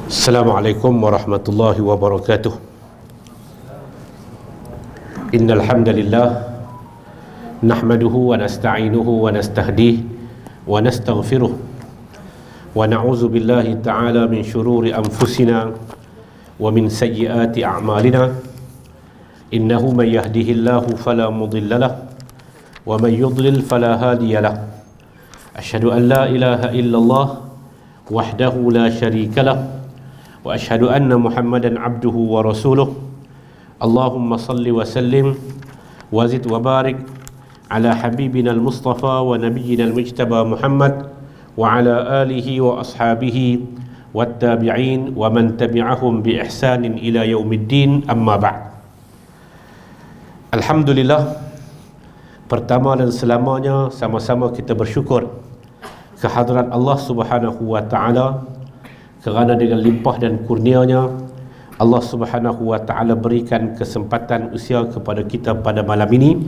Assalamualaikum warahmatullahi wabarakatuh. Innal hamdalillah nahmaduhu wa nasta'inuhu wa nastahdihi wa nastaghfiruh wa na'udzu billahi ta'ala min shururi anfusina wa min sayyiati a'malina. Innahu man yahdihillahu fala mudilla lahu wa man yudlil fala hadiya lahu. Asyhadu an la ilaha illallah wahdahu la syarika lahu wa asyhadu anna Muhammadan abduhu wa rasuluh. Allahumma salli wa sallim wa zid wa barik ala habibina al-mustafa wa nabiyyina al-mujtaba Muhammad wa ala alihi wa ashabihi wattabi'in wa man tabi'ahum bi ihsanin ila yaumiddin, amma ba'd. Alhamdulillah, pertama dan selamanya sama-sama kita bersyukur kehadrat Allah Subhanahu wa ta'ala kerana dengan limpah dan kurnianya Allah Subhanahu wa ta'ala berikan kesempatan usia kepada kita pada malam ini.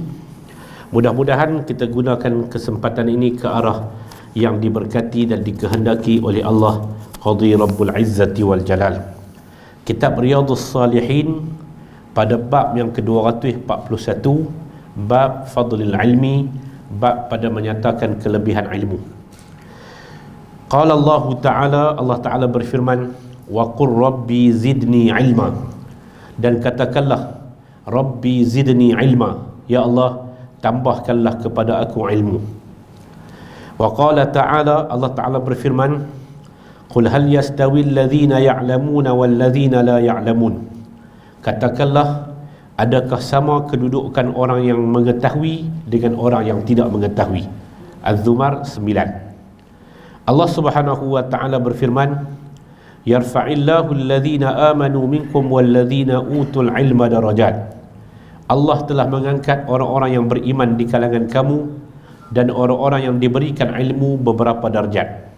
Mudah-mudahan kita gunakan kesempatan ini ke arah yang diberkati dan dikehendaki oleh Allah Qadhi Rabbul Izzati wal Jalal. Kitab Riyadhus Salihin pada bab yang ke-241, bab Fadlil Ilmi, bab pada menyatakan kelebihan ilmu. Qala Allah Ta'ala, Allah Ta'ala berfirman, wa qur rabbi zidni ilma, dan katakanlah rabbi zidni ilma, ya Allah tambahkanlah kepada aku ilmu. Wa qala Ta'ala, Allah Ta'ala berfirman, qul hal yastawi alladhina ya'lamuna walladhina la ya'lamun, katakanlah adakah sama kedudukan orang yang mengetahui dengan orang yang tidak mengetahui. Az-Zumar 9. Allah Subhanahu wa ta'ala berfirman, yarfa'illahu alladhina amanu minkum walladhina utul ilma darajat. Allah telah mengangkat orang-orang yang beriman di kalangan kamu dan orang-orang yang diberikan ilmu beberapa darjat.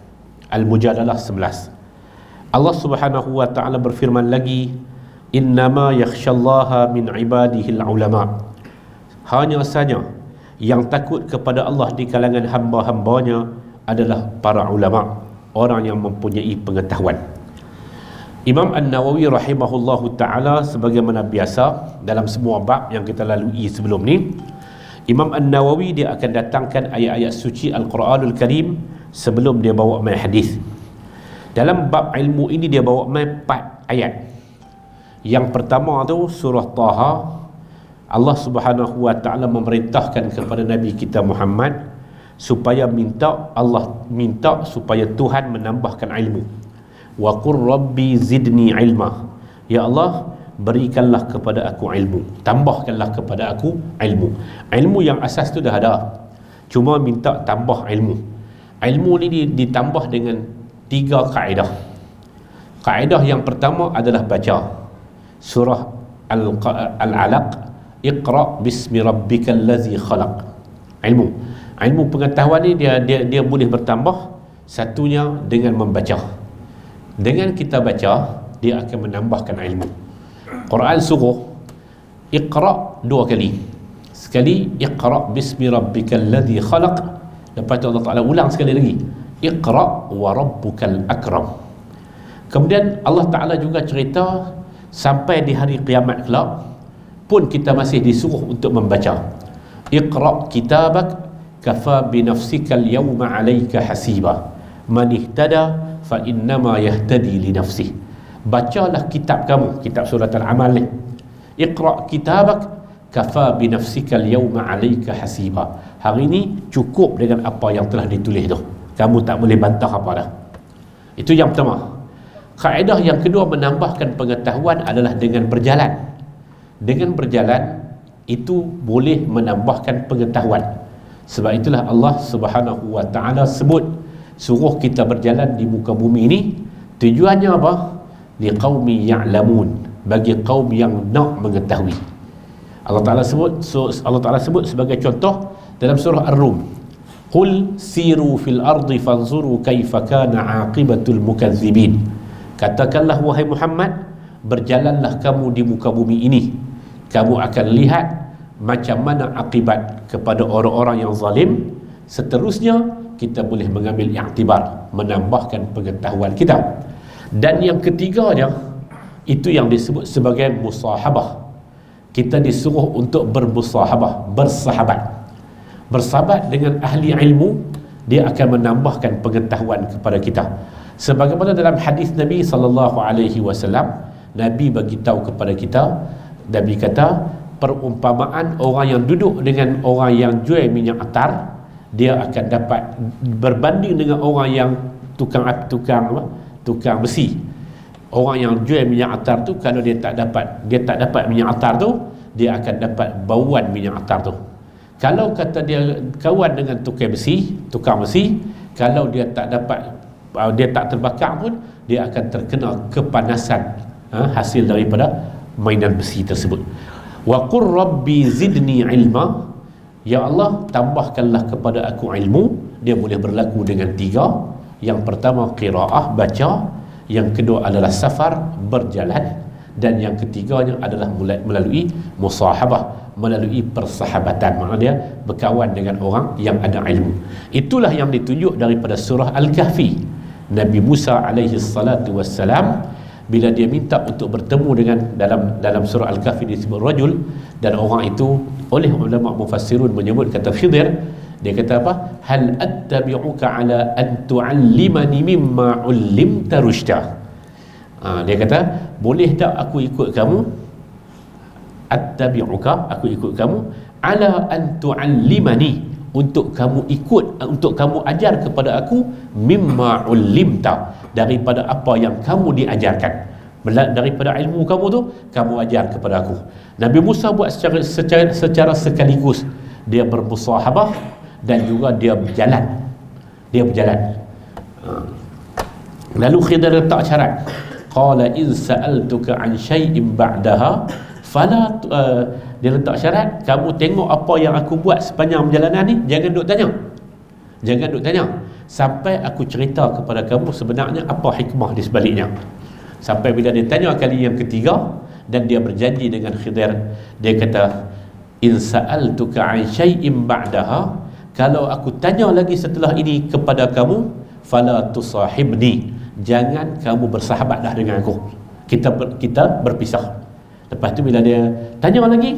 Al-Mujadalah 11. Allah Subhanahu wa ta'ala berfirman lagi, innama yakhshallaha min ibadihil ulama. Hanya saja yang takut kepada Allah di kalangan hamba-hambanya adalah para ulama, orang yang mempunyai pengetahuan. Imam An-Nawawi rahimahullahu ta'ala, sebagaimana biasa dalam semua bab yang kita lalui sebelum ni, Imam An-Nawawi dia akan datangkan ayat-ayat suci Al-Quranul Karim sebelum dia bawa mai hadis. Dalam bab ilmu ini dia bawa mai 4 ayat. Yang pertama tu surah Taha, Allah Subhanahu wa ta'ala memerintahkan kepada Nabi kita Muhammad supaya Allah minta supaya Tuhan menambahkan ilmu. Wa qur rabbi zidni ilma, ya Allah berikanlah kepada aku ilmu, tambahkanlah kepada aku ilmu. Ilmu yang asas tu dah ada, cuma minta tambah ilmu. Ilmu ni ditambah dengan 3 kaedah. Kaedah yang pertama adalah baca surah Al-Alaq, Iqra bismi rabbikal ladzi khalaq. Ilmu pengetahuan ni dia boleh bertambah. Satunya dengan membaca. Dengan kita baca, dia akan menambahkan ilmu. Quran suruh Iqra 2 kali. Sekali Iqra bismi rabbikal ladzi khalaq, lepas tu Allah Ta'ala ulang sekali lagi, Iqra wa rabbukal akram. Kemudian Allah Ta'ala juga cerita sampai di hari kiamat kelak pun kita masih disuruh untuk membaca. Iqra kitabak kafa binafsika al-yawma 'alayka hasiba man ihtada fa innama yahtadi li nafsihi. Bacalah kitab kamu, kitab surat Al-Amal ni. Iqra kitabak kafa binafsika al-yawma 'alayka hasiba. Hari ini cukup dengan apa yang telah ditulis tu, kamu tak boleh bantah apa dah. Itu yang pertama. Kaedah yang kedua menambahkan pengetahuan adalah dengan berjalan. Dengan berjalan itu boleh menambahkan pengetahuan. Sebab itulah Allah Subhanahu wa ta'ala suruh kita berjalan di muka bumi ini. Tujuannya apa? Liqaumi ya'lamun, bagi kaum yang nak mengetahui. Allah Ta'ala sebut sebagai contoh dalam surah Ar-Rum, qul siru fil ardi fanzuru kaifa kana aqibatul mukazzibin. Katakanlah wahai Muhammad, berjalanlah kamu di muka bumi ini, kamu akan lihat macam mana akibat kepada orang-orang yang zalim. Seterusnya kita boleh mengambil iktibar, menambahkan pengetahuan kita. Dan yang ketiganya, itu yang disebut sebagai musahabah. Kita disuruh untuk bermusahabah, bersahabat dengan ahli ilmu. Dia akan menambahkan pengetahuan kepada kita. Sebagaimana dalam hadis Nabi SAW, Nabi bagi tahu kepada kita, Nabi kata, perumpamaan orang yang duduk dengan orang yang jual minyak atar, dia akan dapat berbanding dengan orang yang tukang besi. Orang yang jual minyak atar tu, kalau dia tak dapat minyak atar tu, dia akan dapat bauan minyak atar tu. Kalau kata dia kawan dengan tukang besi, kalau dia tak terbakar pun, dia akan terkena kepanasan hasil daripada mainan besi tersebut. Wa qur rabbi zidni ilma, ya Allah tambahkanlah kepada aku ilmu. Dia boleh berlaku dengan 3. Yang pertama qiraah, baca. Yang kedua adalah safar, berjalan. Dan yang ketiganya adalah melalui musahabah, melalui persahabatan, maknanya dia berkawan dengan orang yang ada ilmu. Itulah yang ditunjuk daripada surah Al-Kahfi. Nabi Musa alaihi salatu wassalam, bila dia minta untuk bertemu dengan, dalam surah Al-Kahfi disebut rajul, dan orang itu oleh ulama mufassirun menyebut kata Khidir. Dia kata apa? Hal attabi'uka ala an tu'allimani mimma 'ullimta rusyda. Dia kata, boleh tak aku ikut kamu? Attabi'uka, aku ikut kamu, ala an tu'allimani, untuk kamu ajar kepada aku, mimma 'ullimta, daripada apa yang kamu diajarkan. Daripada ilmu kamu tu, kamu ajar kepada aku. Nabi Musa buat secara sekaligus. Dia bermusahabah dan juga dia berjalan. Lalu Khidir letak syarat. Qala in sa'altuka an syai'in ba'daha fala dia letak syarat, kamu tengok apa yang aku buat sepanjang perjalanan ni, jangan duk tanya sampai aku cerita kepada kamu sebenarnya apa hikmah di sebaliknya. Sampai bila dia tanya kali yang ketiga, dan dia berjanji dengan Khidir, dia kata, in sa'altuka an syai'in ba'daha, kalau aku tanya lagi setelah ini kepada kamu, fala tusahibni, jangan kamu bersahabat dah dengan aku. Kita berpisah. Lepas tu bila dia tanya lagi,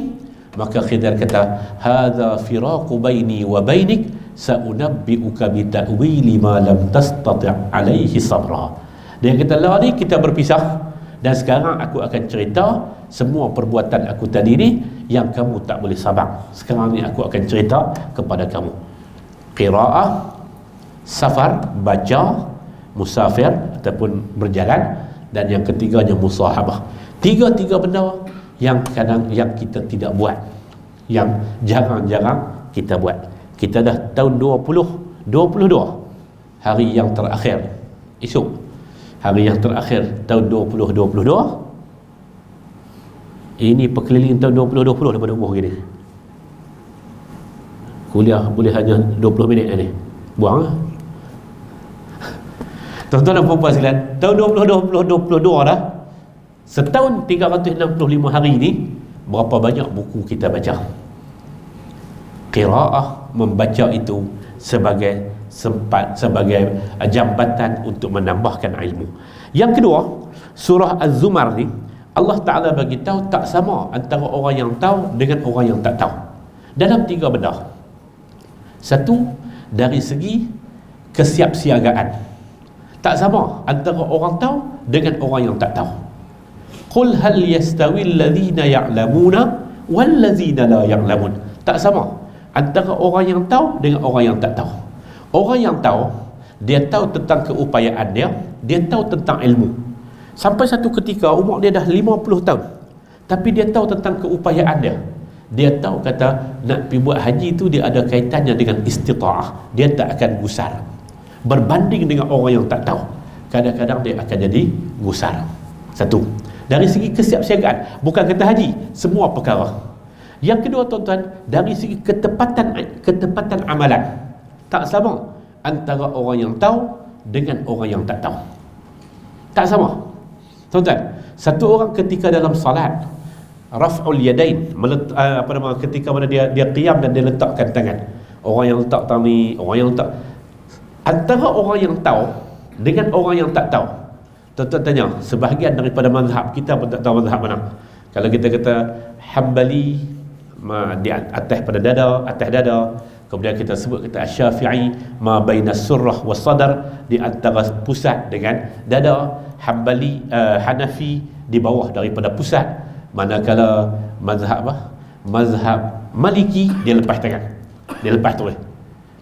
maka Khidir kata, hadza firaqu baini wa bainik, sa'unabbi'uka bi ta'wili ma lam tastati' alaihi sabra. Dia kata, lah ni kita berpisah, dan sekarang aku akan cerita semua perbuatan aku tadi ni yang kamu tak boleh sabar. Sekarang ni aku akan cerita kepada kamu. Qiraah, safar, baca, musafir ataupun berjalan, dan yang ketiganya musahabah. Tiga benda yang kita tidak buat, yang jarang-jarang kita buat. Kita dah tahun 2022, hari yang terakhir esok, hari yang terakhir tahun 2022. Ini perkeliling tahun 2020 daripada umur gini. Kuliah boleh hanya 20 minit ni. Buang lah. Tuan-tuan dan puan-puan sekalian, tahun 2022 dah. Setahun 365 hari ni, berapa banyak buku kita baca? Qiraah, membaca itu sebagai jambatan untuk menambahkan ilmu. Yang kedua, surah Az-Zumar ni, Allah Ta'ala bagi tahu tak sama antara orang yang tahu dengan orang yang tak tahu dalam 3 benda. Satu, dari segi kesiapsiagaan, tak sama antara orang tahu dengan orang yang tak tahu. Qul hal yastawi alladhina ya'lamuna wal ladzina la ya'lamun. Tak sama antara orang yang tahu dengan orang yang tak tahu. Orang yang tahu, dia tahu tentang keupayaan dia tahu tentang ilmu. Sampai satu ketika umur dia dah 50 tahun, tapi dia tahu tentang keupayaan dia. Dia tahu kata nak pergi buat haji tu dia ada kaitannya dengan istita'ah. Dia tak akan gusar. Berbanding dengan orang yang tak tahu, kadang-kadang dia akan jadi gusar. Satu, dari segi kesiapsiagaan, bukan kata haji, semua perkara. Yang kedua tuan-tuan, dari segi ketepatan amalan, tak sama antara orang yang tahu dengan orang yang tak tahu. Tak sama. Tuan-tuan, satu orang ketika dalam salat, raf'ul yadain, ketika mana dia qiyam dan dia letakkan tangan. Orang yang letak tangan ni, orang yang letak, antara orang yang tahu dengan orang yang tak tahu, Tuan-tuan tanya, sebahagian daripada mazhab kita pun tak tahu mazhab mana. Kalau kita kata Hambali di atas pada dada, atas dada. Kemudian kita sebut kata Syafi'i ma bainas surrah was sadar, di antara pusat dengan dada. Hambali Hanafi di bawah daripada pusat. Manakala mazhab apa? Mazhab Maliki dia lepas tangan. Dia lepas tulis.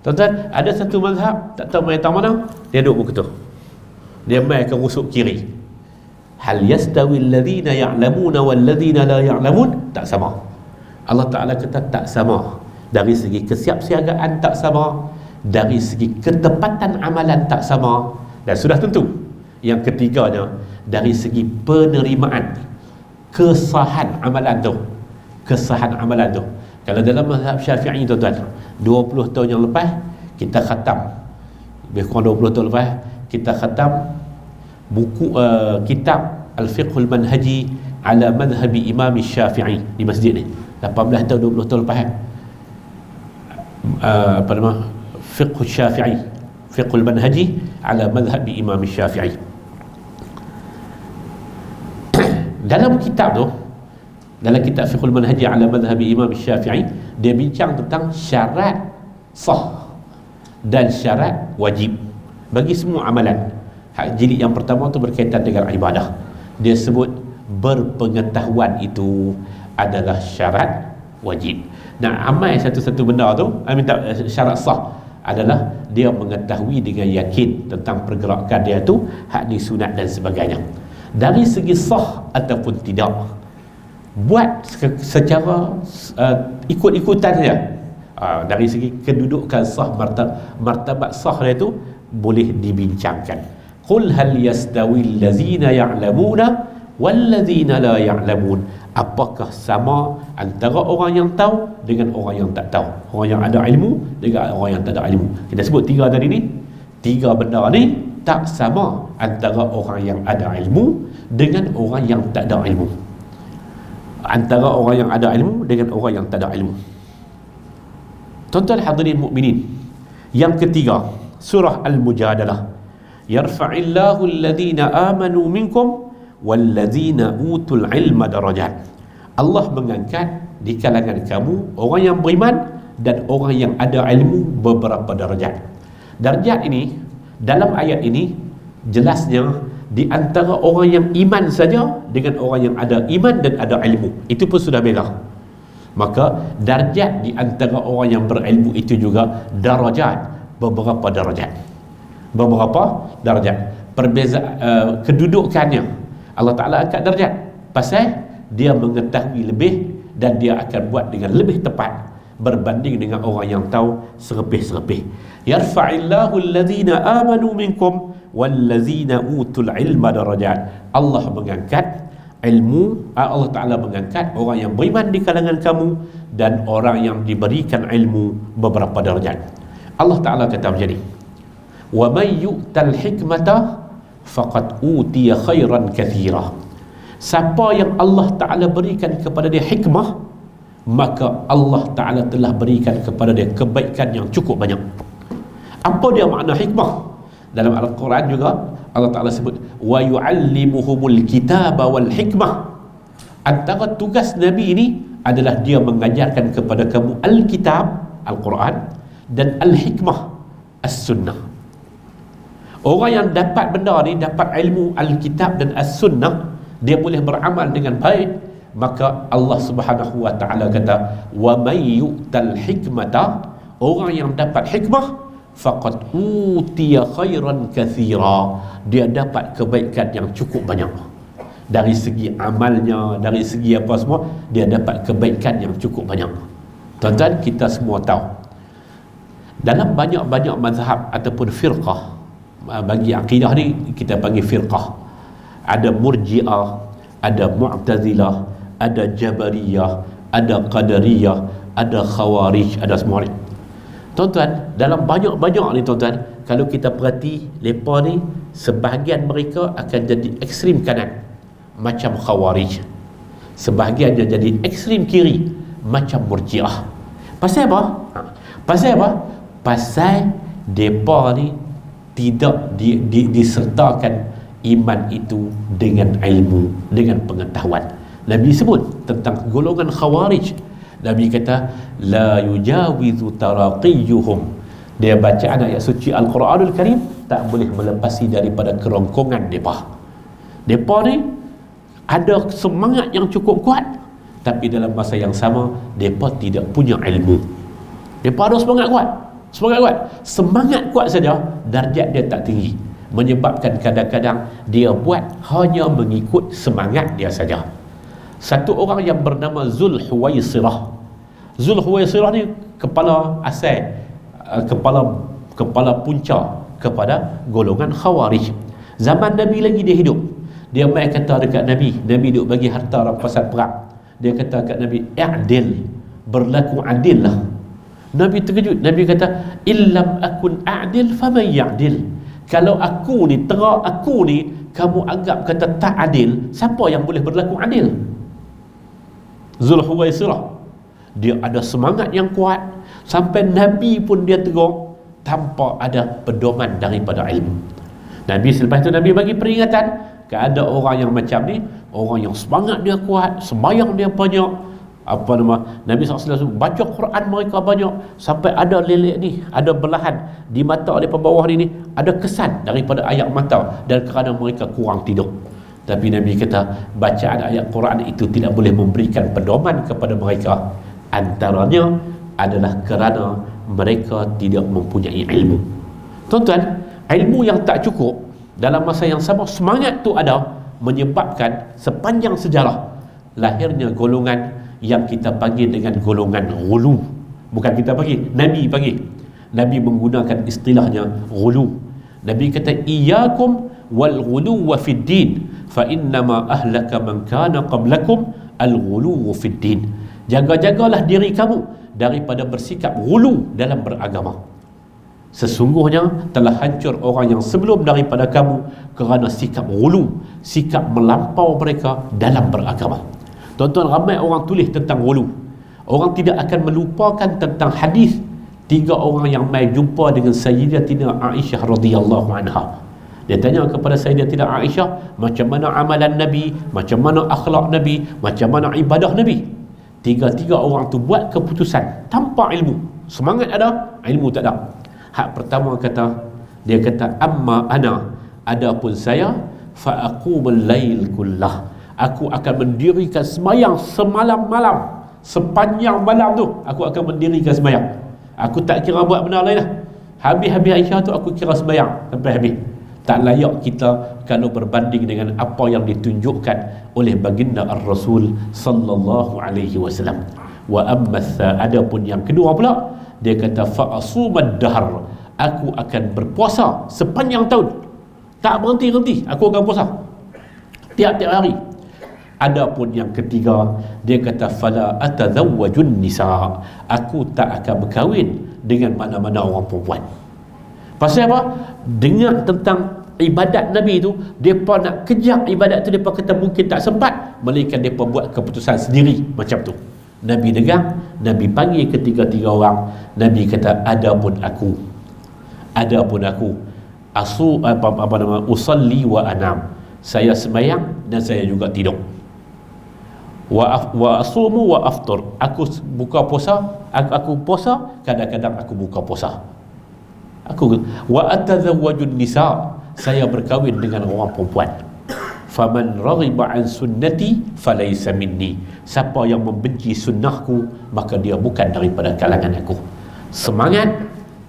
Tuan-tuan, ada satu mazhab tak tahu main mana, dia duduk muka tu. Dia main ke rusuk kiri. Hal yastawi alladhina ya'lamuna wal ladhina la ya'lamun? Tak sama. Allah Ta'ala kata tak sama. Dari segi kesiapsiagaan tak sama, dari segi ketepatan amalan tak sama, dan sudah tentu yang ketiganya dari segi penerimaan kesahan amalan tu. Kesahan amalan tu. Kalau dalam mazhab Syafi'i tuan-tuan, 20 tahun yang lepas kita khatam, lebih kurang 20 tahun lepas kita khatam buku kitab Al-Fiqhul Manhaji ala madhhabi Imam Syafi'i di masjid ni. 18 tahun 20 tahun lepas apa nama, Fiqh Syafi'i, Fiqhul Manhaji ala madhhabi Imam Syafi'i. Dalam kitab tu, dalam kitab Fiqhul Manhaji ala madhhabi Imam Syafi'i, dia bincang tentang syarat sah dan syarat wajib bagi semua amalan. Jilid yang pertama tu berkaitan dengan ibadah. Dia sebut berpengetahuan itu adalah syarat wajib. Nak amal satu-satu benda tu, minta syarat sah adalah dia mengetahui dengan yakin tentang pergerakan dia tu, hak ni sunat dan sebagainya. Dari segi sah ataupun tidak, buat secara ikut-ikutan saja. Dari segi kedudukan sah, martabat sah dia tu boleh dibincangkan. Qul hal yastawi allazina ya'lamuna wallazina la ya'lamun? Apakah sama antara orang yang tahu dengan orang yang tak tahu, orang yang ada ilmu dengan orang yang tak ada ilmu? Kita sebut tiga tadi ni, tiga benda ni tak sama antara orang yang ada ilmu dengan orang yang tak ada ilmu, antara orang yang ada ilmu dengan orang yang tak ada ilmu. Tuan-tuan hadirin mukminin, yang ketiga, surah Al-Mujadalah, yarfa'illahu alladhina amanu minkum walladzina utul ilma darajat. Allah mengangkat di kalangan kamu orang yang beriman dan orang yang ada ilmu beberapa darjat. Darjat ini dalam ayat ini jelasnya di antara orang yang iman saja dengan orang yang ada iman dan ada ilmu, itu pun sudah beza. Maka darjat di antara orang yang berilmu itu juga darajat, beberapa darjat. Beberapa darjat. Kedudukannya Allah Ta'ala angkat darjat pasal dia mengetahui lebih dan dia akan buat dengan lebih tepat berbanding dengan orang yang tahu serepih-serepih. Yarfa'illahu alladhina amanu minkum wallazina utul ilma darajat. Allah mengangkat ilmu, Allah Ta'ala mengangkat orang yang beriman di kalangan kamu dan orang yang diberikan ilmu beberapa darjat. Allah Ta'ala kata macam ni, wa may yu'tal hikmata faqad utiya khairan kathira. Siapa yang Allah Ta'ala berikan kepada dia hikmah, maka Allah Ta'ala telah berikan kepada dia kebaikan yang cukup banyak. Apa dia makna hikmah? Dalam Al-Quran juga Allah Ta'ala sebut wa yu'allimuhumul kitaba wal hikmah. Antara tugas Nabi ini adalah dia mengajarkan kepada kamu Al-Kitab, Al-Quran, dan Al-Hikmah, As-Sunnah. Orang yang dapat benda ni, dapat ilmu Alkitab dan As-Sunnah, dia boleh beramal dengan baik, maka Allah Subhanahu wa Ta'ala kata wa may yu'tal hikmata, orang yang dapat hikmah, faqad utiya khairan kathira, dia dapat kebaikan yang cukup banyak. Dari segi amalnya, dari segi apa semua, dia dapat kebaikan yang cukup banyak. Tuan-tuan, kita semua tahu dalam banyak-banyak mazhab ataupun firqah, bagi akidah ni kita panggil firqah, ada Murji'ah, ada Mu'tazilah, ada Jabariyah, ada Qadariyah, ada Khawarij, ada semua ni. Tuan-tuan, dalam banyak-banyak ni tuan-tuan, kalau kita perhati mereka ni, sebahagian mereka akan jadi ekstrim kanan macam Khawarij, sebahagiannya jadi ekstrim kiri macam Murji'ah. Pasal apa? Pasal apa? Pasal mereka ni tidak disertakan Iman itu dengan ilmu, dengan pengetahuan. Nabi sebut tentang golongan Khawarij. Nabi kata la yujawizu taraqiyuhum, dia bacaan ayat suci Al-Quranul Karim tak boleh melepasi daripada kerongkongan mereka. Mereka ni ada semangat yang cukup kuat, tapi dalam masa yang sama mereka tidak punya ilmu. Mereka ada semangat kuat saja, darjat dia tak tinggi, menyebabkan kadang-kadang dia buat hanya mengikut semangat dia saja. Satu orang yang bernama Zulhuwaisirah. Zulhuwaisirah ni kepala asal, kepala punca kepada golongan Khawarij. Zaman Nabi lagi dia hidup, dia mai kata dekat Nabi duk bagi harta rampasan perang. Dia kata kat Nabi, "I'dil, berlaku adillah." Nabi terkejut. Nabi kata, "Illam akun a'dil faman ya'dil." Kalau aku ni, terang aku ni kamu anggap kata tak adil, siapa yang boleh berlaku adil? Zulhuwaisirah, dia ada semangat yang kuat, sampai Nabi pun dia tegur tanpa ada pedoman daripada ilmu. Nabi selepas itu Nabi bagi peringatan, ada orang yang macam ni, orang yang semangat dia kuat, sembahyang dia banyak, Nabi SAW baca Quran mereka banyak, sampai ada lelek ni, ada belahan di mata mereka bawah ni ada kesan daripada ayat mata, dan kerana mereka kurang tidur. Tapi Nabi kata bacaan ayat Quran itu tidak boleh memberikan pedoman kepada mereka. Antaranya adalah kerana mereka tidak mempunyai ilmu. Tuan-tuan, ilmu yang tak cukup, dalam masa yang sama semangat tu ada, menyebabkan sepanjang sejarah lahirnya golongan yang kita panggil dengan golongan ghulu. Bukan kita panggil, Nabi panggil. Nabi menggunakan istilahnya ghulu. Nabi kata iyyakum wal ghuluwa fid din fa innama ahlaka man kana qablakum al ghuluwu fid din. Jaga-jagalah diri kamu daripada bersikap ghulu dalam beragama. Sesungguhnya telah hancur orang yang sebelum daripada kamu kerana sikap ghulu, sikap melampau mereka dalam beragama. Tuan-tuan, ramai orang tulis tentang ghulu. Orang tidak akan melupakan tentang hadis 3 orang yang mai jumpa dengan Sayyidatina Aisyah radhiyallahu anha. Dia tanya kepada Sayyidatina Aisyah, macam mana amalan Nabi, macam mana akhlak Nabi, macam mana ibadah Nabi. 3 orang tu buat keputusan tanpa ilmu. Semangat ada, ilmu tak ada. Hak pertama dia kata amma ana, adapun saya fa aqumul lail kullah, aku akan mendirikan sembahyang semalam-malam, sepanjang malam tu aku akan mendirikan sembahyang. Aku tak kira buat benda lain lah. Habis-habis Aisyah tu aku kira sembahyang sampai habis. Tak layak kita kalau berbanding dengan apa yang ditunjukkan oleh baginda Ar-Rasul sallallahu alaihi wasallam. Wa amma adapun yang kedua pula, dia kata fa asumad dahr, aku akan berpuasa sepanjang tahun, tak berhenti-henti aku akan puasa tiap-tiap hari. Adapun yang ketiga, dia kata fala atazawwajun nisa, aku tak akan berkahwin dengan mana-mana orang perempuan. Pasal apa? Dengar tentang ibadat Nabi tu, depa nak kejar ibadat tu, depa kata mungkin tak sempat, melainkan depa buat keputusan sendiri macam tu. Nabi dengar, Nabi panggil ketiga-tiga orang. Nabi kata adapun aku usalli wa anam, saya sembahyang dan saya juga tidur. Wa asumu wa aftur, aku buka puasa, aku puasa, kadang-kadang aku buka puasa. Wa atazawwajun nisa, saya berkahwin dengan orang perempuan. Faman raghiba an sunnati falaysa minni, siapa yang membenci sunnahku maka dia bukan daripada kalangan aku. Semangat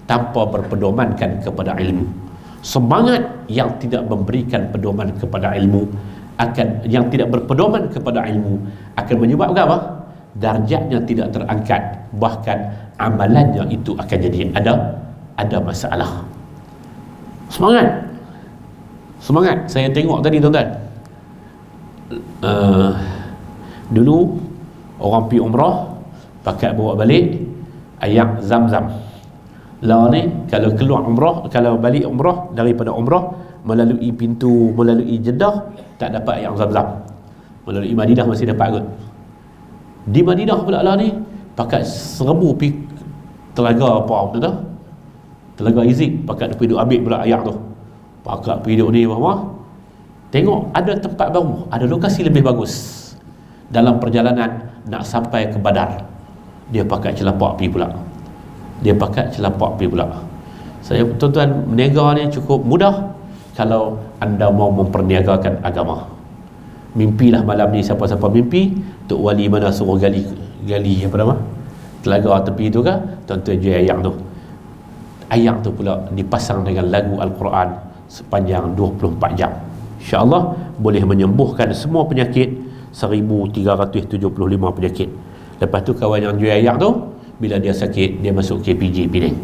tanpa berpedomankan kepada ilmu, semangat yang tidak memberikan pedoman kepada ilmu yang tidak berpedoman kepada ilmu akan menyebabkan apa? Darjatnya tidak terangkat, bahkan amalannya itu akan jadi ada masalah. Semangat. Saya tengok tadi tuan-tuan, dulu orang pergi umrah pakai bawa balik air zam-zam. Lah ni kalau keluar umrah, kalau balik umrah, daripada umrah melalui Jeddah tak dapat air zam-zam. Melalui Madinah masih dapat kot. Di Madinah pula lah ni pakai serbu pergi telaga apa tu, Telaga Izzik, pakai pergi duk ambil pula air tu. Pakai pergi duk ni apa? Tengok ada tempat baru, ada lokasi lebih bagus. Dalam perjalanan nak sampai ke Badar, dia pakai celapak pergi pula. Saya, tuan-tuan, berniaga ni cukup mudah kalau anda mau memperniagakan agama. Mimpilah malam ni, siapa-siapa mimpi Tok Wali mana suruh gali apa nama, telaga tepi tu kan, tuan-tuan jual ayam tu. Ayam tu pula dipasang dengan lagu Al-Quran sepanjang 24 jam. InsyaAllah boleh menyembuhkan semua penyakit, 1375 penyakit. Lepas tu kawan yang jual ayam tu, bila dia sakit, dia masuk KPJ Penang.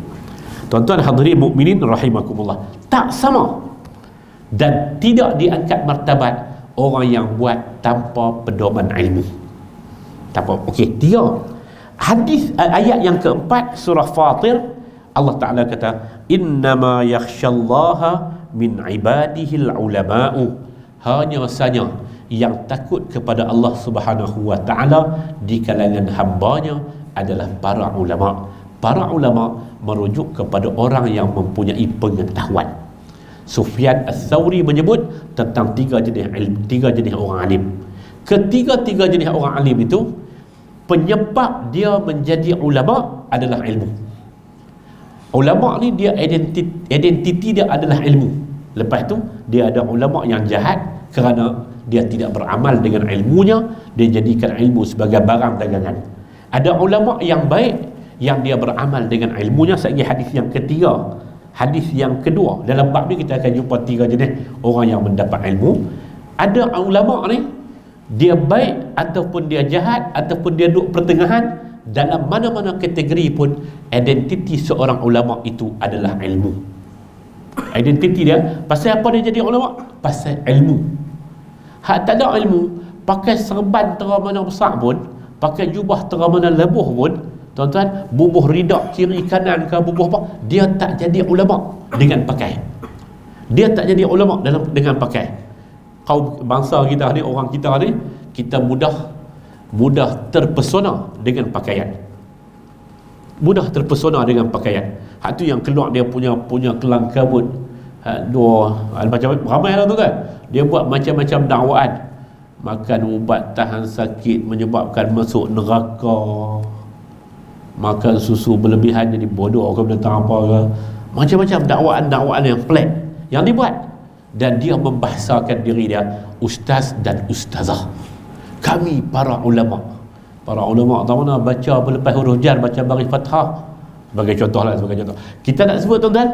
Tuan-tuan hadirin mukminin rahimakumullah, tak sama dan tidak diangkat martabat orang yang buat tanpa pedoman ilmu. Okey, 3 hadis ayat yang keempat surah Fatir, Allah Ta'ala kata, innama yakhshallaha min ibadihil ulama'u, hanya saja yang takut kepada Allah Subhanahu wa Ta'ala di kalangan hambanya adalah para ulama. Para ulama merujuk kepada orang yang mempunyai pengetahuan. Sufyan Ats-Tsauri menyebut tentang 3 jenis orang alim. Ketiga-tiga jenis orang alim itu, penyebab dia menjadi ulama adalah ilmu. Ulama ni dia identiti dia adalah ilmu. Lepas tu dia ada ulama yang jahat kerana dia tidak beramal dengan ilmunya, dia jadikan ilmu sebagai barang dagangan. Ada ulama yang baik yang dia beramal dengan ilmunya. Segi hadis yang ketiga, hadis yang kedua dalam bab ni kita akan jumpa 3 jenis orang yang mendapat ilmu. Ada ulama ni dia baik ataupun dia jahat ataupun dia duduk pertengahan. Dalam mana-mana kategori pun identiti seorang ulama itu adalah ilmu. Identiti dia, pasal apa dia jadi ulama? Pasal ilmu. Hak tak ada ilmu, pakai serban terang mana besar pun, pakai jubah terang mana lebuh pun, tuan-tuan, bubuh ridak kiri kanan ke bubuh apa, dia tak jadi ulama dengan pakai. Dia tak jadi ulama dengan pakai. Kaum bangsa kita ni, orang kita ni, kita mudah terpesona dengan pakaian. Mudah terpesona dengan pakaian. Hak tu yang keluar dia punya kelang kabut. Macam ramai lah tu kan. Dia buat macam-macam dakwaan. Makan ubat tahan sakit menyebabkan masuk neraka. Makan susu berlebihan jadi bodoh ke binatang apa ke. Macam-macam dakwaan yang pelik yang dibuat. Dan dia membahasakan diri dia ustaz dan ustazah. Kami para ulama tahu mana baca berlepas huruf jar, baca baris fathah, sebagai contoh. Kita nak sebut, tuan-tuan,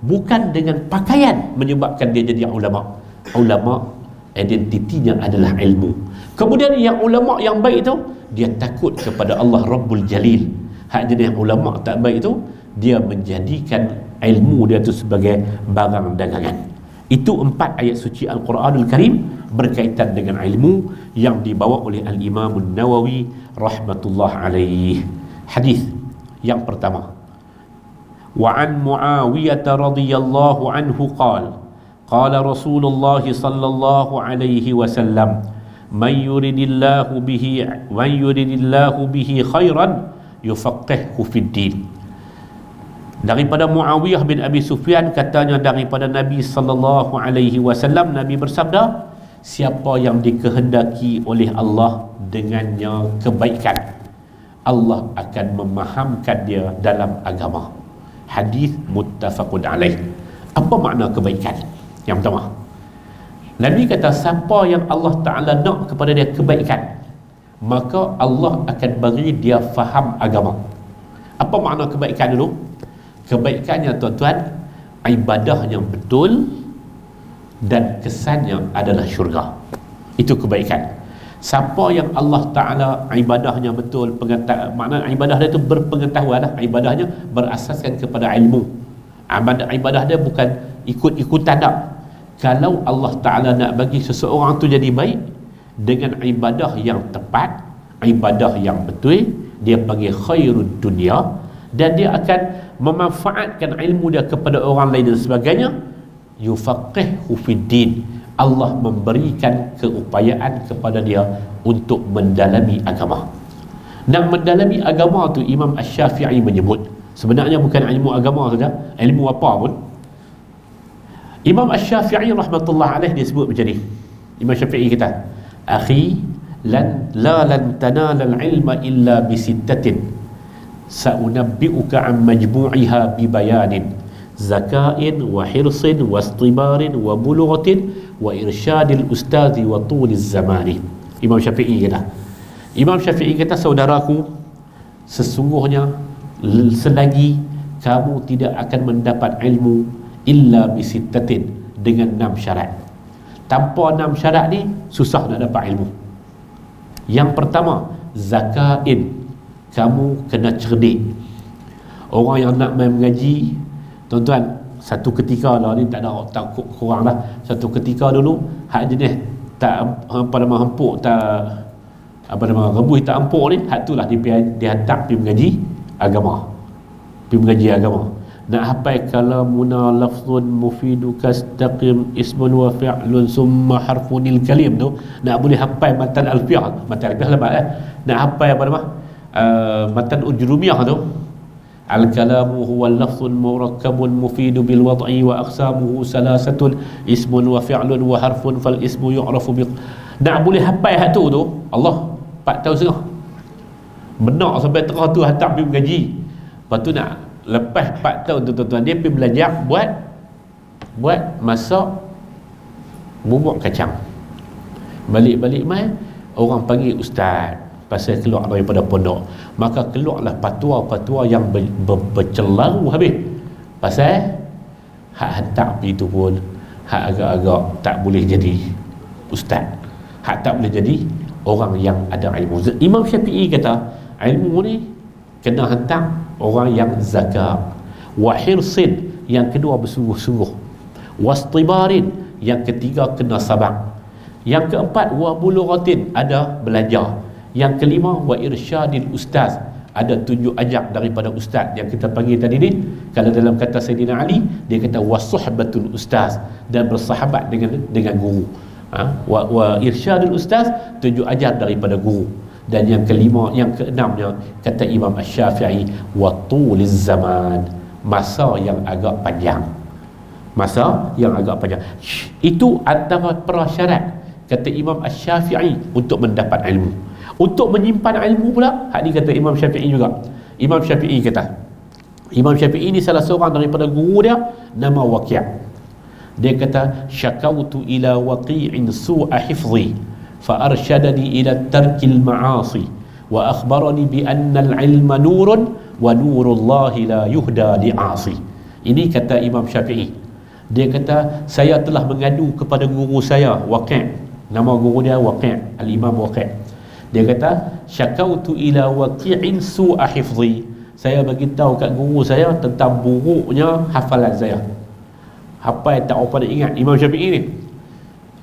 bukan dengan pakaian menyebabkan dia jadi ulama. Ulama identitinya adalah ilmu. Kemudian yang ulama yang baik itu, dia takut kepada Allah Rabbul Jalil. Hak jenis ulama tak baik itu, dia menjadikan ilmu dia itu sebagai barang dagangan. Itu 4 ayat suci Al-Quranul Karim berkaitan dengan ilmu yang dibawa oleh Al-Imam An-Nawawi rahmatullah alaih. Hadis yang pertama, wa an Muawiyah radhiyallahu anhu qala Rasulullah sallallahu alaihi wasallam, man yuridillahu bihi khairan yufaqqihhu fid din. Daripada Muawiyah bin Abi Sufyan, katanya daripada Nabi sallallahu alaihi wasallam, Nabi bersabda, siapa yang dikehendaki oleh Allah dengannya kebaikan, Allah akan memahamkan dia dalam agama. Hadis muttafaqun alaih. Apa makna kebaikan? Yang pertama, Nabi kata siapa yang Allah Ta'ala nak kepada dia kebaikan, maka Allah akan beri dia faham agama. Apa makna kebaikan dulu? Kebaikannya, tuan-tuan, ibadah yang betul dan kesannya adalah syurga. Itu kebaikan. Siapa yang Allah Ta'ala ibadahnya betul, makna ibadah dia itu berpengetahuan lah. Ibadahnya berasaskan kepada ilmu. Ibadah dia bukan ikut-ikutan tak. Kalau Allah Ta'ala nak bagi seseorang tu jadi baik dengan ibadah yang tepat, ibadah yang betul, dia panggil khairud dunia, dan dia akan memanfaatkan ilmu dia kepada orang lain dan sebagainya. Yufaqqihhu fid din. Allah memberikan keupayaan kepada dia untuk mendalami agama. Nak mendalami agama tu, Imam Asy-Syafi'i menyebut, sebenarnya bukan ilmu agama saja, ilmu apa pun. Imam Asy-Syafi'i rahmatullah alaih dia sebut macam ni. Imam Syafi'i kata, akhi lan tanala al-ilma illa bi sittatin sa'unabbi'uka an majmu'iha bi bayanin zakain wa hirsin wa istibarin wa bulughatin wa irsyadil ustazi wa tuliz zamani. Imam Syafi'i kata, Imam Syafi'i kata, saudaraku, sesungguhnya selagi kamu tidak akan mendapat ilmu illa bisittatin, dengan 6 syarat. Tanpa 6 syarat ni susah nak dapat ilmu. Yang pertama, zakain, kamu kena cerdik. Orang yang nak main mengaji, tuan-tuan, satu ketika lah ni tak kurang lah, satu ketika dulu hak jenis tak apa nama hempuk, tak apa nama rebus tak empuk ni, hak itulah dia hantar pergi mengaji agama. Pergi mengaji agama. Nak hafal kalamuna lafzun mufidu kastaqim ismun wa fi'lun summa harfunil kalim tu, nak boleh hafal matan alfiah lebat nak hafal apa nama matan ujrumiyah tu, al kalamu huwa lafzun murakkabun mufidu bil wad'i wa aqsamuhu salasatun ismun wa fi'lun wa harfun fal ismu yu'rafu bi. Nak boleh hafal hak tu Allah 4 tahun setengah benar sampai tengah tu hantar pergi mengaji. Lepas tu nak lepas 4 tahun tu tuan-tuan, dia pergi belajar buat masak bubuk kacang. Balik-balik mai orang panggil ustaz pasal keluar daripada pondok, maka keluarlah fatwa-fatwa yang bercelaru habis. Pasal hak hantar pergi tu pun hak agak-agak tak boleh jadi ustaz, hak tak boleh jadi orang yang ada ilmu. Imam Syafi'i kata ilmu ni kena hantar orang yang zakat, wa hirsin, yang kedua bersungguh-sungguh, wastibarin, yang ketiga kena sabar, yang keempat wa bulughatin, ada belajar, yang kelima wa irsyadil ustaz, ada tunjuk ajak daripada ustaz yang kita panggil tadi ni. Kalau dalam kata Sayyidina Ali, dia kata wasuhbatul ustaz, dan bersahabat dengan guru. Wa irsyadul ustaz, tunjuk ajar daripada guru. Dan yang kelima, yang keenamnya, kata Imam Asy-Syafi'i, wa tuliz zaman, masa yang agak panjang. Masa yang agak panjang. Itu antara prasyarat, kata Imam Asy-Syafi'i, untuk mendapat ilmu. Untuk menyimpan ilmu pula, hak ni kata Imam Syafi'i juga. Imam Syafi'i kata, Imam Syafi'i ni salah seorang daripada guru dia, nama Waqi'. Dia kata, syakautu ila waqi'in su'a hifzi fa arsyadani ila tarkil ma'asi wa akhbarani bi anna al-ilma nurun wa nurullahi la yuhda li'asi. Ini kata Imam Syafi'i. Dia kata, saya telah mengadu kepada guru saya Waqi'. Nama guru dia Waqi', al-Imam Waqi'. Dia kata, syakautu ila waqi'in su'a hifzi, saya bagi tahu kat guru saya tentang buruknya hafalan saya. Hafal tak apa nak ingat Imam Syafi'i ni.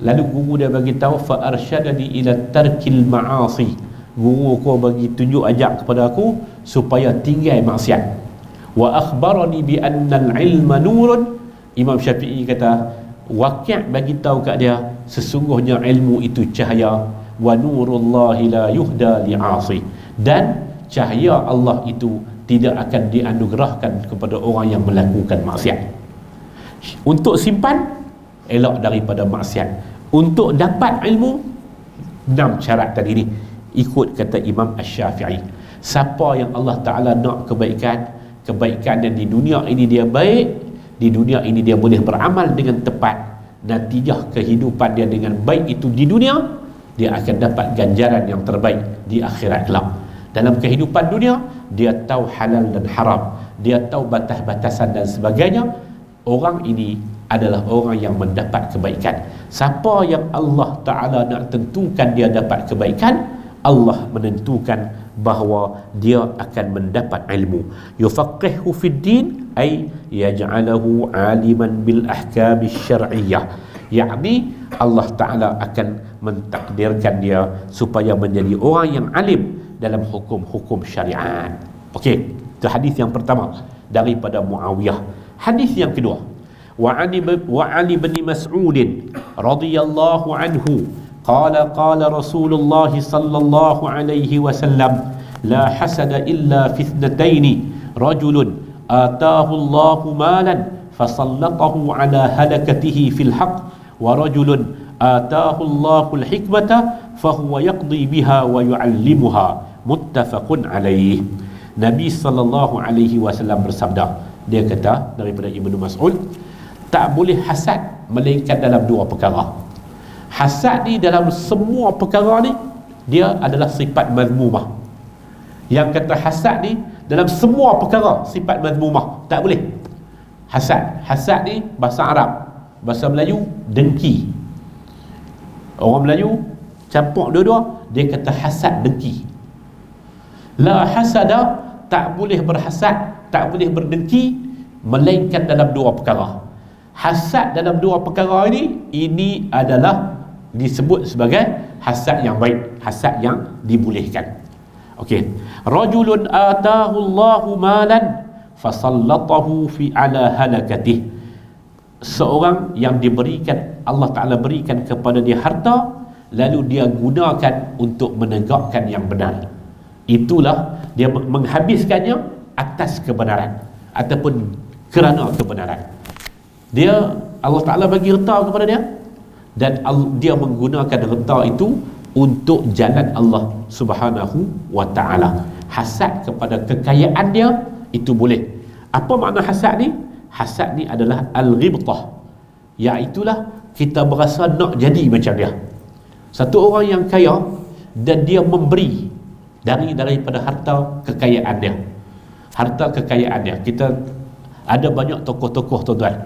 Lalu guru dia bagi tahu, fa arsyadani ila tarkil ma'asi, guru aku bagi tunjuk ajak kepada aku supaya tinggal maksiat. Wa akhbarani bi anna al-ilma nurun, Imam Syafi'i kata, Waqi' bagi tahu kat dia sesungguhnya ilmu itu cahaya, wa nurullahi la yuhda li'asi, dan cahaya Allah itu tidak akan dianugerahkan kepada orang yang melakukan maksiat. Untuk simpan, elak daripada maksiat. Untuk dapat ilmu, 6 syarat tadi ni, ikut kata Imam Asy-Syafi'i. Siapa yang Allah Ta'ala nak kebaikan dan di dunia ini dia baik, di dunia ini dia boleh beramal dengan tepat, natijah kehidupan dia dengan baik itu di dunia, dia akan dapat ganjaran yang terbaik di akhirat kelak. Dalam kehidupan dunia, dia tahu halal dan haram, dia tahu batas-batasan dan sebagainya. Orang ini adalah orang yang mendapat kebaikan. Siapa yang Allah Ta'ala nak tentukan dia dapat kebaikan, Allah menentukan bahawa dia akan mendapat ilmu. Yufaqqihhu fid din, ay yaj'alahu aliman bil ahkam syar'iyyah, yakni Allah Ta'ala akan mentakdirkan dia supaya menjadi orang yang alim dalam hukum-hukum syariat. Okey, itu hadis yang pertama daripada Muawiyah. Hadis yang kedua, wa Ali bin Mas'ud radhiyallahu anhu qala Rasulullah sallallahu alaihi wasallam, la hasada illa fi ithnatayn, rajulun ataahu Allahu malan fasallatahu ala halakatihi fil haqq wa rajulun ataahu Allahul hikmata fahuwa yaqdi biha wa yu'allimuha, muttafaqun alaih. Nabi sallallahu alaihi wasallam bersabda, dia kata daripada Ibnu Mas'ud, tak boleh hasad melainkan dalam dua perkara. Hasad ni dalam semua perkara ni dia adalah sifat mazmumah. Yang kata hasad ni dalam semua perkara sifat mazmumah, tak boleh. Hasad ni bahasa Arab, bahasa Melayu dengki. Orang Melayu campur dua-dua, dia kata hasad dengki. La hasada, tak boleh berhasad, tak boleh berdengki melainkan dalam dua perkara. Hasad dalam dua perkara ini adalah disebut sebagai hasad yang baik, hasad yang dibolehkan. Okey. Rajulun ataahu Allahu malan fasallatahu fi ala halakatih. Seorang yang diberikan, Allah Ta'ala berikan kepada dia harta, lalu dia gunakan untuk menegakkan yang benar. Itulah dia menghabiskannya atas kebenaran ataupun kerana kebenaran. Dia, Allah Ta'ala bagi harta kepada dia, dan dia menggunakan harta itu untuk jalan Allah Subhanahu wa Ta'ala. Hasad kepada kekayaan dia, itu boleh. Apa makna hasad ni? Hasad ni adalah al-ghibtah, iaitulah kita berasa nak jadi macam dia. Satu orang yang kaya dan dia memberi daripada harta kekayaan dia. Harta kekayaan dia. Kita ada banyak tokoh-tokoh, tuan-tuan.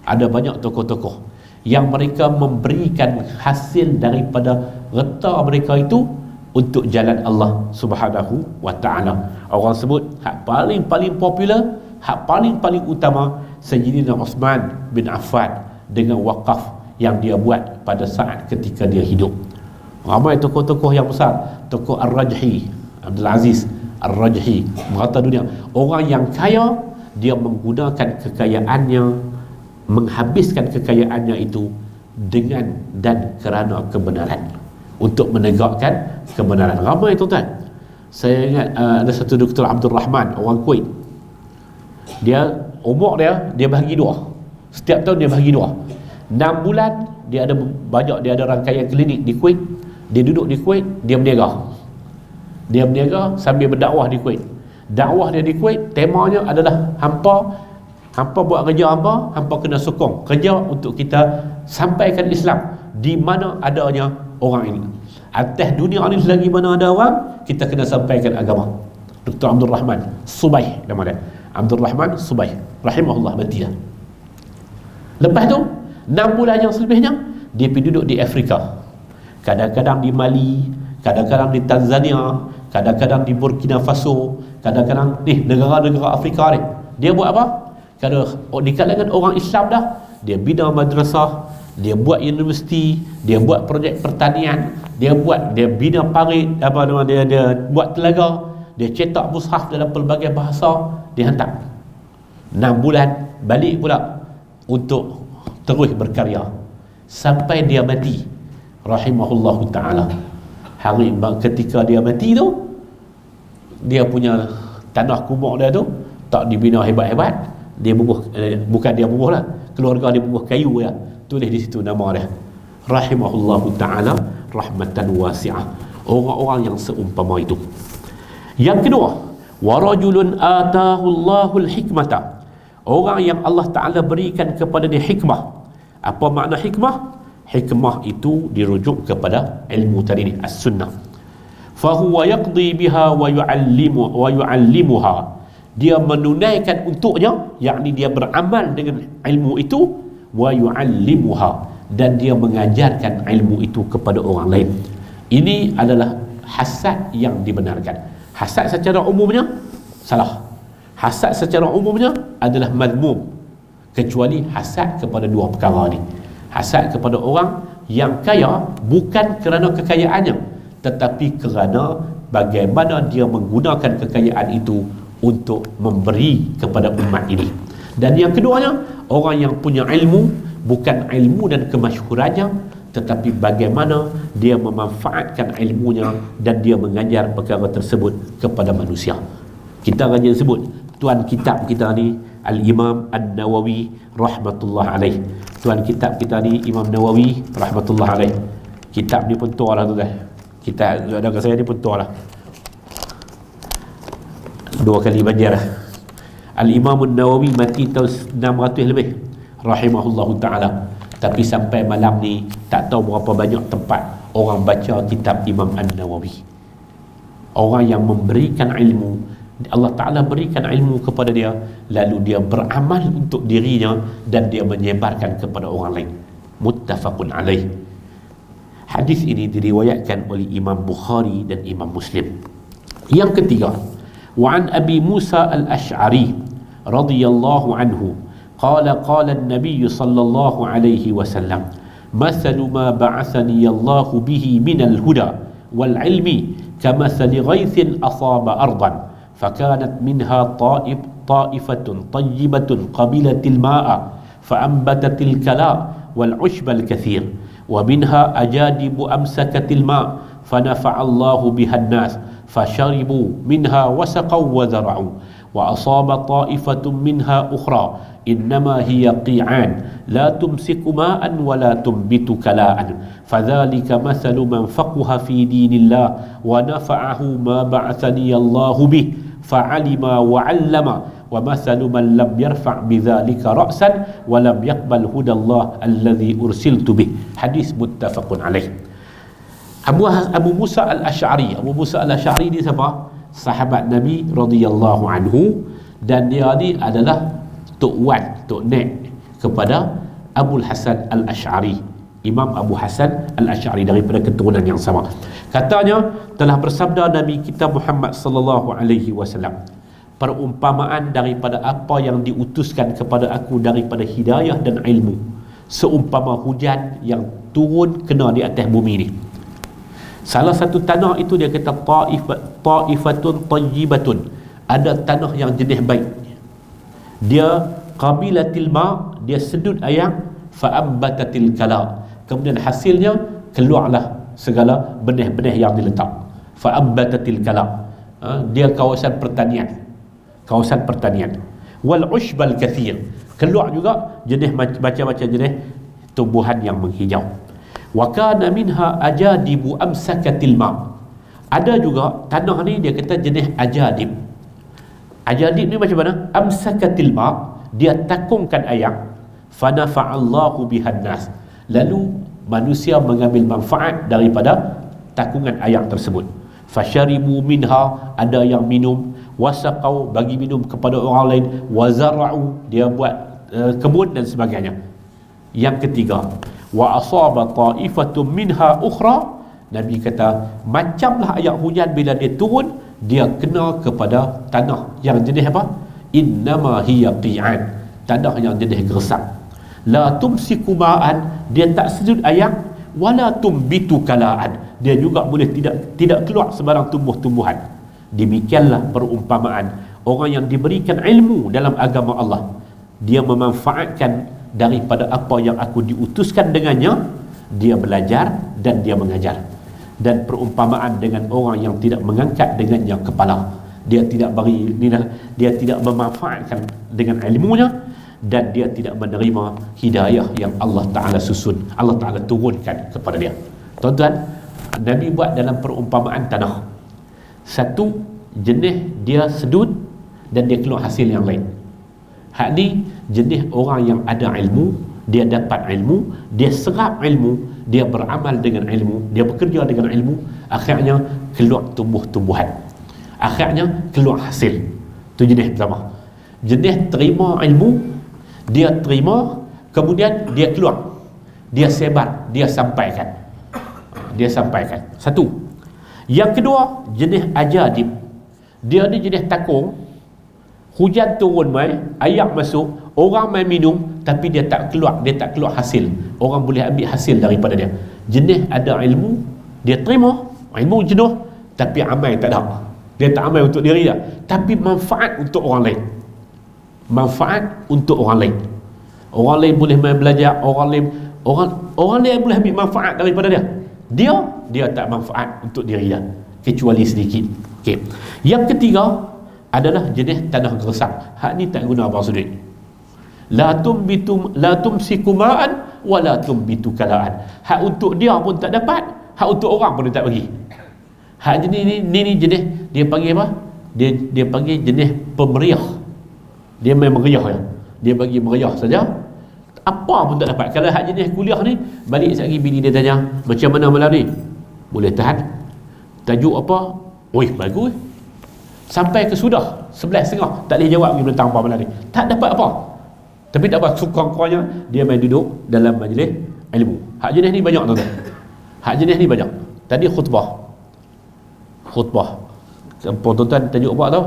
Ada banyak tokoh-tokoh yang mereka memberikan hasil daripada harta mereka itu untuk jalan Allah Subhanahu wa Ta'ala. Orang sebut hak paling popular, hak paling utama, Sayyidina Uthman bin Affan dengan wakaf yang dia buat pada saat ketika dia hidup. Ramai tokoh-tokoh yang besar, tokoh Ar-Rajhi, Abdul Aziz Ar-Rajhi, merata dunia. Orang yang kaya, dia menggunakan kekayaannya, menghabiskan kekayaannya itu dengan dan kerana kebenaran, untuk menegakkan kebenaran. Ramai tuan-tuan. Saya ingat ada satu Dr. Abdul Rahman, orang Kuwait. Dia umur dia bahagi dua. Setiap tahun dia bahagi dua. 6 bulan dia ada banyak, dia ada rangkaian klinik di Kuwait. Dia duduk di Kuwait, dia berniaga. Dia berniaga sambil berdakwah di Kuwait. Dakwah dia di Kuwait temanya adalah hampa buat kerja hampa kena sokong kerja untuk kita sampaikan Islam di mana adanya orang ini. Atas dunia ni selagi mana ada orang, kita kena sampaikan agama. Dr. Abdul Rahman Subaih nama dia. Abdul Rahman Subaih rahimahullah mati dah. Lepas tu 6 bulan yang selebihnya dia pergi duduk di Afrika. Kadang-kadang di Mali, kadang-kadang di Tanzania, kadang-kadang di Burkina Faso, kadang-kadang ni negara-negara Afrika ni. Dia buat apa? Kalau di kalangan orang Islam dah, dia bina madrasah, dia buat universiti, dia buat projek pertanian, dia bina parit, dia buat telaga, dia cetak mushaf dalam pelbagai bahasa, dia hantar. 6 bulan balik pula untuk terus berkarya sampai dia mati rahimahullahu ta'ala. Ketika dia mati tu, dia punya tanah kubur dia tu tak dibina hebat-hebat. Dia bukan dia bubuh lah, keluarga dia bubuh kayu ya. Tulis di situ nama dia, rahimahullahu ta'ala rahmatan wasi'ah. Orang-orang yang seumpama itu. Yang kedua, warajulun ataahu Allahul hikmata, orang yang Allah Ta'ala berikan kepada dia hikmah. Apa makna hikmah? Hikmah itu dirujuk kepada ilmu tadi ni, as-sunnah. Fahuwa yaqdi biha wa yu'allimuha, dia menunaikan untuknya, yakni dia beramal dengan ilmu itu, wa yu'allimuha, dan dia mengajarkan ilmu itu kepada orang lain. Ini adalah hasad yang dibenarkan. Hasad secara umumnya salah. Hasad secara umumnya adalah mazmum, kecuali hasad kepada dua perkara ni. Hasad kepada orang yang kaya bukan kerana kekayaannya, tetapi kerana bagaimana dia menggunakan kekayaan itu untuk memberi kepada umat ini. Dan yang keduanya, orang yang punya ilmu, bukan ilmu dan kemasyhurannya, tetapi bagaimana dia memanfaatkan ilmunya dan dia mengajar perkara tersebut kepada manusia. Kita rajin sebut tuan kitab kita ni Al-Imam An-Nawawi rahmatullah alaih. Tuan kitab kita ni Imam Nawawi rahmatullah alaih. Kitab ni pun tua lah tu dah. Kitab ada kat saya ni pun tua lah. 2 kali banjar lah. Al-Imam An-Nawawi mati tahun 600 lebih rahimahullahu ta'ala. Tapi sampai malam ni tak tahu berapa banyak tempat orang baca kitab Imam An-Nawawi. Orang yang memberikan ilmu, Allah Ta'ala berikan ilmu kepada dia, lalu dia beramal untuk dirinya dan dia menyebarkan kepada orang lain. Muttafaqun alaih. Hadis ini diriwayatkan oleh Imam Bukhari dan Imam Muslim. Yang ketiga, wa an Abi Musa al-Ash'ari radhiyallahu anhu qala an-nabiy sallallahu alaihi wasallam mathalu ma ba'athani Allah bihi min al-huda wal ilmi kamathali ghaithin asaba ardan fakanat minha ta'ifatun tayyibatun qabilatil ma'a fa'ambatatil kala wal 'ushbal kathir wa minha ajadibu amsakatil ma' fanafa'a Allahu bihan nas fasharibu minha wasaqaw wa zara'u wa asaba ta'ifatun minha ukhra innama hiya qi'an la tumsiku ma'an wa la tumbitu kala'an fadhalika mathalu man faqaha fi dinillah wa nafa'ahu ma ba'athani Allahu bih fa'alima wa 'allama wa mathalu man lam yarfa' bidzalika ra'san wa lam yaqbal hudallah alladhi ursiltu bih. Hadis muttafaqun alaih. Abu Musa al-Ash'ari. Abu Musa al-Ash'ari ni siapa? Sahabat Nabi radhiyallahu anhu, dan dia ni adalah Tok Wan, Tok Nek kepada Abu Hasan al-Ash'ari, Imam Abu Hasan al-Ash'ari, daripada keturunan yang sama. Katanya telah bersabda Nabi kita Muhammad sallallahu alaihi wasallam, perumpamaan daripada apa yang diutuskan kepada aku daripada hidayah dan ilmu seumpama hujan yang turun kena di atas bumi ni. Salah satu tanah itu dia kata ta'ifatun tayyibatun, ada tanah yang jenis baik, dia qabilatil ma', dia sedut air, fa'ambatatil kala, kemudian hasilnya keluarlah segala benih-benih yang diletak. Fa'ambatatil kala, dia kawasan pertanian, wal 'ushbal kathir, keluar juga jenis macam-macam jenis tumbuhan yang menghijau. Wa kana minha ajadibu amsakatil ma', ada juga tanah ni dia kata jenis ajadib. Ajadib ni macam mana? Amsakatil ma', dia takungkan air, fanafa'allahu bihan nas, lalu manusia mengambil manfaat daripada takungan air tersebut. Fasharibu minha, ada yang minum, wasaqau, bagi minum kepada orang lain, wazara'u, dia buat kebun dan sebagainya. Yang ketiga, wa asaba ta'ifatun minha ukhra, Nabi kata macamlah ayat hujan bila dia turun, dia kena kepada tanah yang jenis apa? Innama hiya qi'an, tanah yang jenis gersang. La tumsiku ma'an, dia tak sedut air, wala tumbitu kala'an, dia juga boleh tidak keluar sebarang tumbuh-tumbuhan. Demikianlah perumpamaan orang yang diberikan ilmu dalam agama Allah, dia memanfaatkan daripada apa yang aku diutuskan dengannya, dia belajar dan dia mengajar. Dan perumpamaan dengan orang yang tidak mengangkat dengannya kepala, dia tidak memanfaatkan dengan ilmunya, dan dia tidak menerima hidayah yang Allah Ta'ala susun, Allah Ta'ala turunkan kepada dia. Tuan-tuan, Nabi buat dalam perumpamaan tanah, satu jenis dia sedut dan dia keluar hasil yang lain. Hak ni jenis orang yang ada ilmu, dia dapat ilmu, dia serap ilmu, dia beramal dengan ilmu, dia bekerja dengan ilmu, akhirnya keluar tumbuh-tumbuhan, akhirnya keluar hasil. Itu jenis pertama. Jenis terima ilmu, dia terima, kemudian dia keluar, dia sebar, dia sampaikan. Satu. Yang kedua, jenis ajadib, dia ni jenis takung, hujan turun mai, air masuk, orang mai minum, tapi dia tak keluar hasil. Orang boleh ambil hasil daripada dia. Jenis ada ilmu, dia terima ilmu jenuh, tapi amal tak ada. Dia tak amal untuk diri dia, tapi manfaat untuk orang lain. Orang lain boleh mai belajar, orang lain boleh ambil manfaat daripada dia. Dia tak manfaat untuk diri dia kecuali sedikit. Okey. Yang ketiga, adalah jenis tanah gersang. Hak ni tak guna abang sudut. La tumsiku ma'an wa la tumbitu kalaan. Hak untuk dia pun tak dapat, hak untuk orang pun dia tak bagi. Hak jenis ni jenis dia panggil apa? Dia panggil jenis pemeriah. Dia main meriah ya. Dia bagi meriah saja. Apa pun tak dapat. Kalau hak jenis kuliah ni, balik sekali bini dia tanya, macam mana malam ni? Boleh tahan? Tajuk apa? Oi, bagus. Sampai ke sudah 11.30 tak boleh jawab pergi menentang apa malam ni. Tak dapat apa. Tapi tak apa, suka-kurangnya dia main duduk dalam majlis ilmu. Hak jenis ni banyak tuan-tuan. Hak jenis ni banyak. Tadi khutbah. Tuan-tuan tajuk apa tau?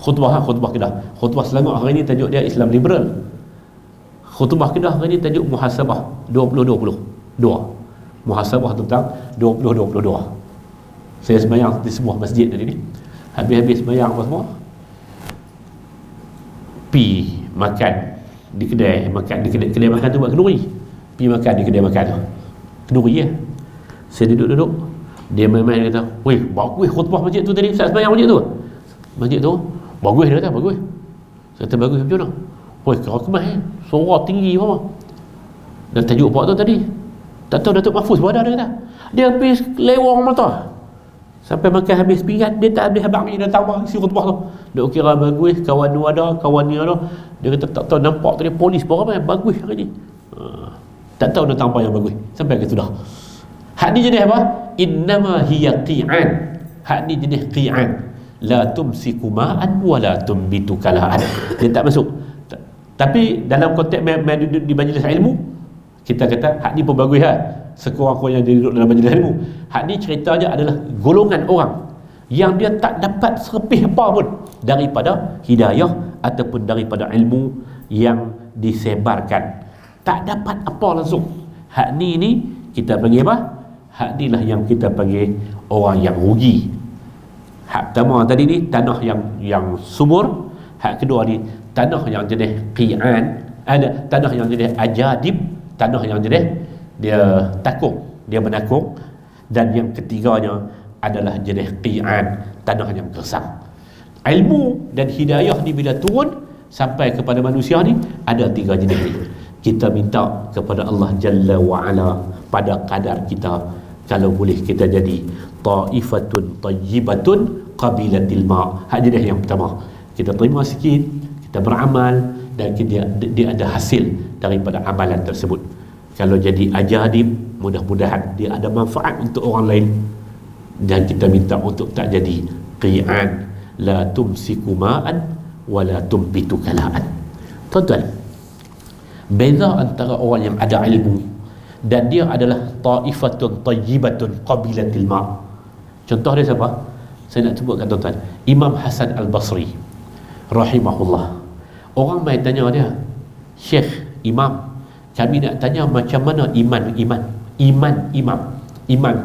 Khutbah Kedah. Khutbah Selangor hari ni tajuk dia Islam liberal. Khutbah Kedah hari ni tajuk muhasabah 2022. Muhasabah tentang 2022. Saya sembahyang di sebuah masjid tadi ni. Habis sembahyang apa semua, pi makan di kedai makan, di kedai makan tu buat kenduri. Pi makan di kedai makan tu. Kenduri ya. Saya duduk. Dia main-main kata, "Weh, bagus khutbah masjid tu tadi, Ustaz sembahyang masjid tu." Masjid tu bagus, dia kata bagus. Saya kata bagus macam mana? Weh, kau kemas suara tinggi apa? Dan tajuk apa tu tadi? Tak tahu Datuk Mahfuz pun ada, dia kata. Dia habis lewang mata. Sampai makan habis pinggan, dia tak habis abang ni datang bang isi khutbah tu. Dia kira bagus, kawan ni ada, kawan ni ada. Dia kata tak tahu nampak tadi polis pun ramai, bagus hari ni. Tak tahu datang apa yang bagus. Sampai ke sudah. Hak ni jenis apa? Innama hiya qi'an. Hak ni jenis qi'an. La tumsiku ma'an wa la tumbitu kalaan. Dia tak masuk. Tapi dalam konteks duduk di majlis ilmu, kita kata hak ni pun bagus lah. Sekurang-kurangnya dia duduk dalam majlis ilmu. Hak ni ceritanya adalah golongan orang yang dia tak dapat serpih apa pun daripada hidayah ataupun daripada ilmu yang disebarkan. Tak dapat apa langsung. Hak ni kita panggil apa? Hak ni lah yang kita panggil orang yang rugi. Hak pertama tadi ni tanah yang sumur. Hak kedua ni tanah yang jenis qi'an, ada tanah yang jenis ajadib, tanah yang jenis dia takung, dia menakung. Dan yang ketiganya adalah jenis qi'an, tanah yang gersang. Ilmu dan hidayah ni bila turun sampai kepada manusia ni ada tiga jenis ni. Kita minta kepada Allah Jalla wa'ala pada kadar kita, kalau boleh kita jadi ta'ifatun tayyibatun qabilatil ma'. Hak jenis yang pertama, kita terima sikit, kita beramal dan dia ada hasil daripada amalan tersebut. Kalau jadi ajadib, mudah-mudahan dia ada manfaat untuk orang lain. Dan kita minta untuk tak jadi qi'an, la tumsiku ma'an wa la tumbitu kalaan. Tuan-tuan, beza antara orang yang ada ilmu dan dia adalah ta'ifatun tayyibatun qabilatil ma'. Contoh dia siapa? Saya nak sebutkan tuan-tuan, Imam Hasan Al-Basri rahimahullah. Orang mai tanya dia, "Syekh, Imam, kami nak tanya macam mana iman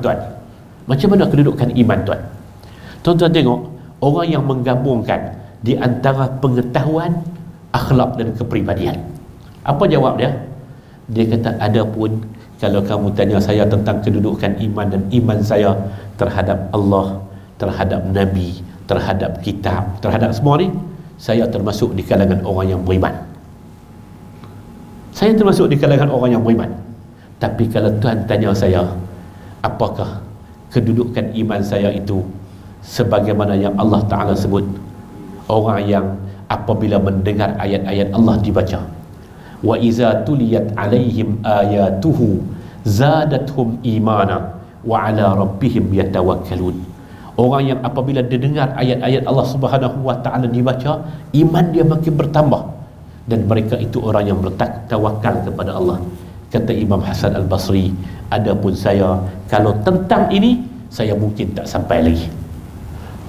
tuan. Macam mana kedudukan iman tuan?" Tuan-tuan tengok, orang yang menggabungkan di antara pengetahuan, akhlak dan kepribadian. Apa jawab dia? Dia kata, adapun kalau kamu tanya saya tentang kedudukan iman dan iman saya terhadap Allah, terhadap Nabi, terhadap kitab, terhadap semua ni, saya termasuk di kalangan orang yang beriman. Saya termasuk di kalangan orang yang beriman. Tapi kalau Tuhan tanya saya, apakah kedudukan iman saya itu sebagaimana yang Allah Ta'ala sebut, orang yang apabila mendengar ayat-ayat Allah dibaca, wa iza tuliyat alaihim ayatuhu zadathum imana wa ala rabbihim yatawakkalun. Orang yang apabila dia dengar ayat-ayat Allah Subhanahu wa Ta'ala dibaca, iman dia makin bertambah, dan mereka itu orang yang bertawakal kepada Allah. Kata Imam Hasan Al-Basri, adapun saya, kalau tentang ini saya mungkin tak sampai lagi.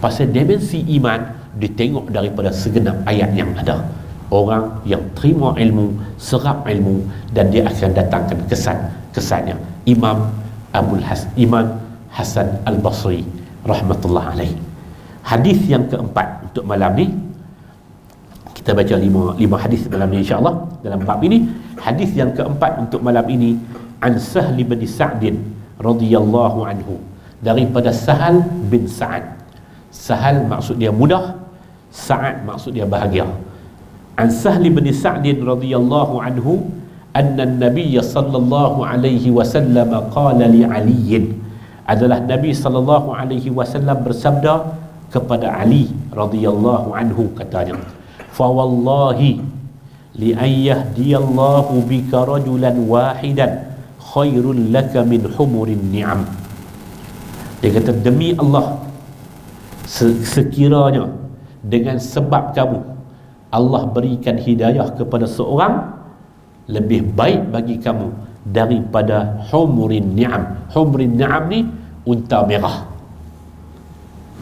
Pasal dimensi iman ditengok daripada segenap ayat yang ada. Orang yang terima ilmu, serap ilmu, dan dia akan datangkan kesannya. Imam Hasan Al-Basri rahmatullah alaih. Hadis yang keempat untuk malam ni, kita baca lima hadis malam ni insya-Allah dalam bab ini. Hadis yang keempat untuk malam ini, an Sahl bin Sa'd radhiyallahu anhu, daripada Sahal bin Sa'ad. Sahal maksud dia mudah, Sa'ad maksud dia bahagia. An Sahl bin Sa'd radhiyallahu anhu anna an-nabiy sallallahu alaihi wasallam qala li Ali, adalah Nabi sallallahu alaihi wasallam bersabda kepada Ali radhiyallahu anhu, katanya, fa wallahi li an yahdiyallahu bika rajulan wahidan khairul laka min humurin ni'am. Dia kata, demi Allah, sekiranya dengan sebab kamu Allah berikan hidayah kepada seorang, lebih baik bagi kamu daripada humurin ni'am. Humurin ni'am ni unta merah.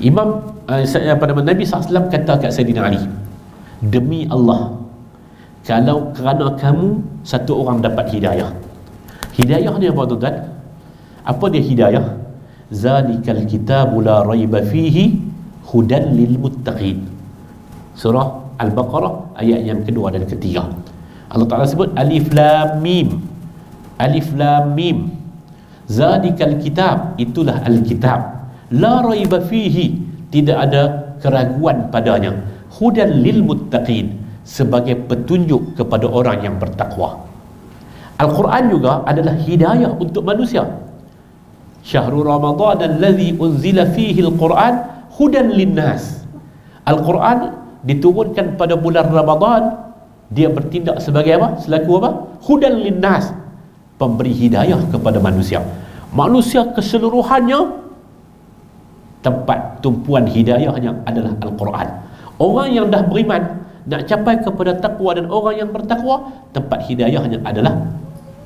Nabi SAW kata kat Sayyidina Ali, demi Allah, kalau kerana kamu satu orang dapat hidayah. Hidayah ni apa, tuan-tuan? Apa dia hidayah? Zalikal kitabu la raiba fihi hudan lil muttaqin. Surah Al-Baqarah ayat yang kedua dan ketiga. Allah Ta'ala sebut Alif Lam Mim. Alif Lam Mim. Zalikal kitab, itulah Al-Kitab. La raiba fihi, tidak ada keraguan padanya. Hudan lil muttaqin, sebagai petunjuk kepada orang yang bertakwa. Al-Quran juga adalah hidayah untuk manusia. Syahrul Ramadan alladhi unzila fihi al-Quran hudan linnas. Al-Quran diturunkan pada bulan Ramadan, dia bertindak sebagai apa? Selaku apa? Hudan linnas, pemberi hidayah kepada manusia. Manusia keseluruhannya, tempat tumpuan hidayahnya adalah Al-Quran. Orang yang dah beriman nak capai kepada takwa, dan orang yang bertakwa, tempat hidayahnya adalah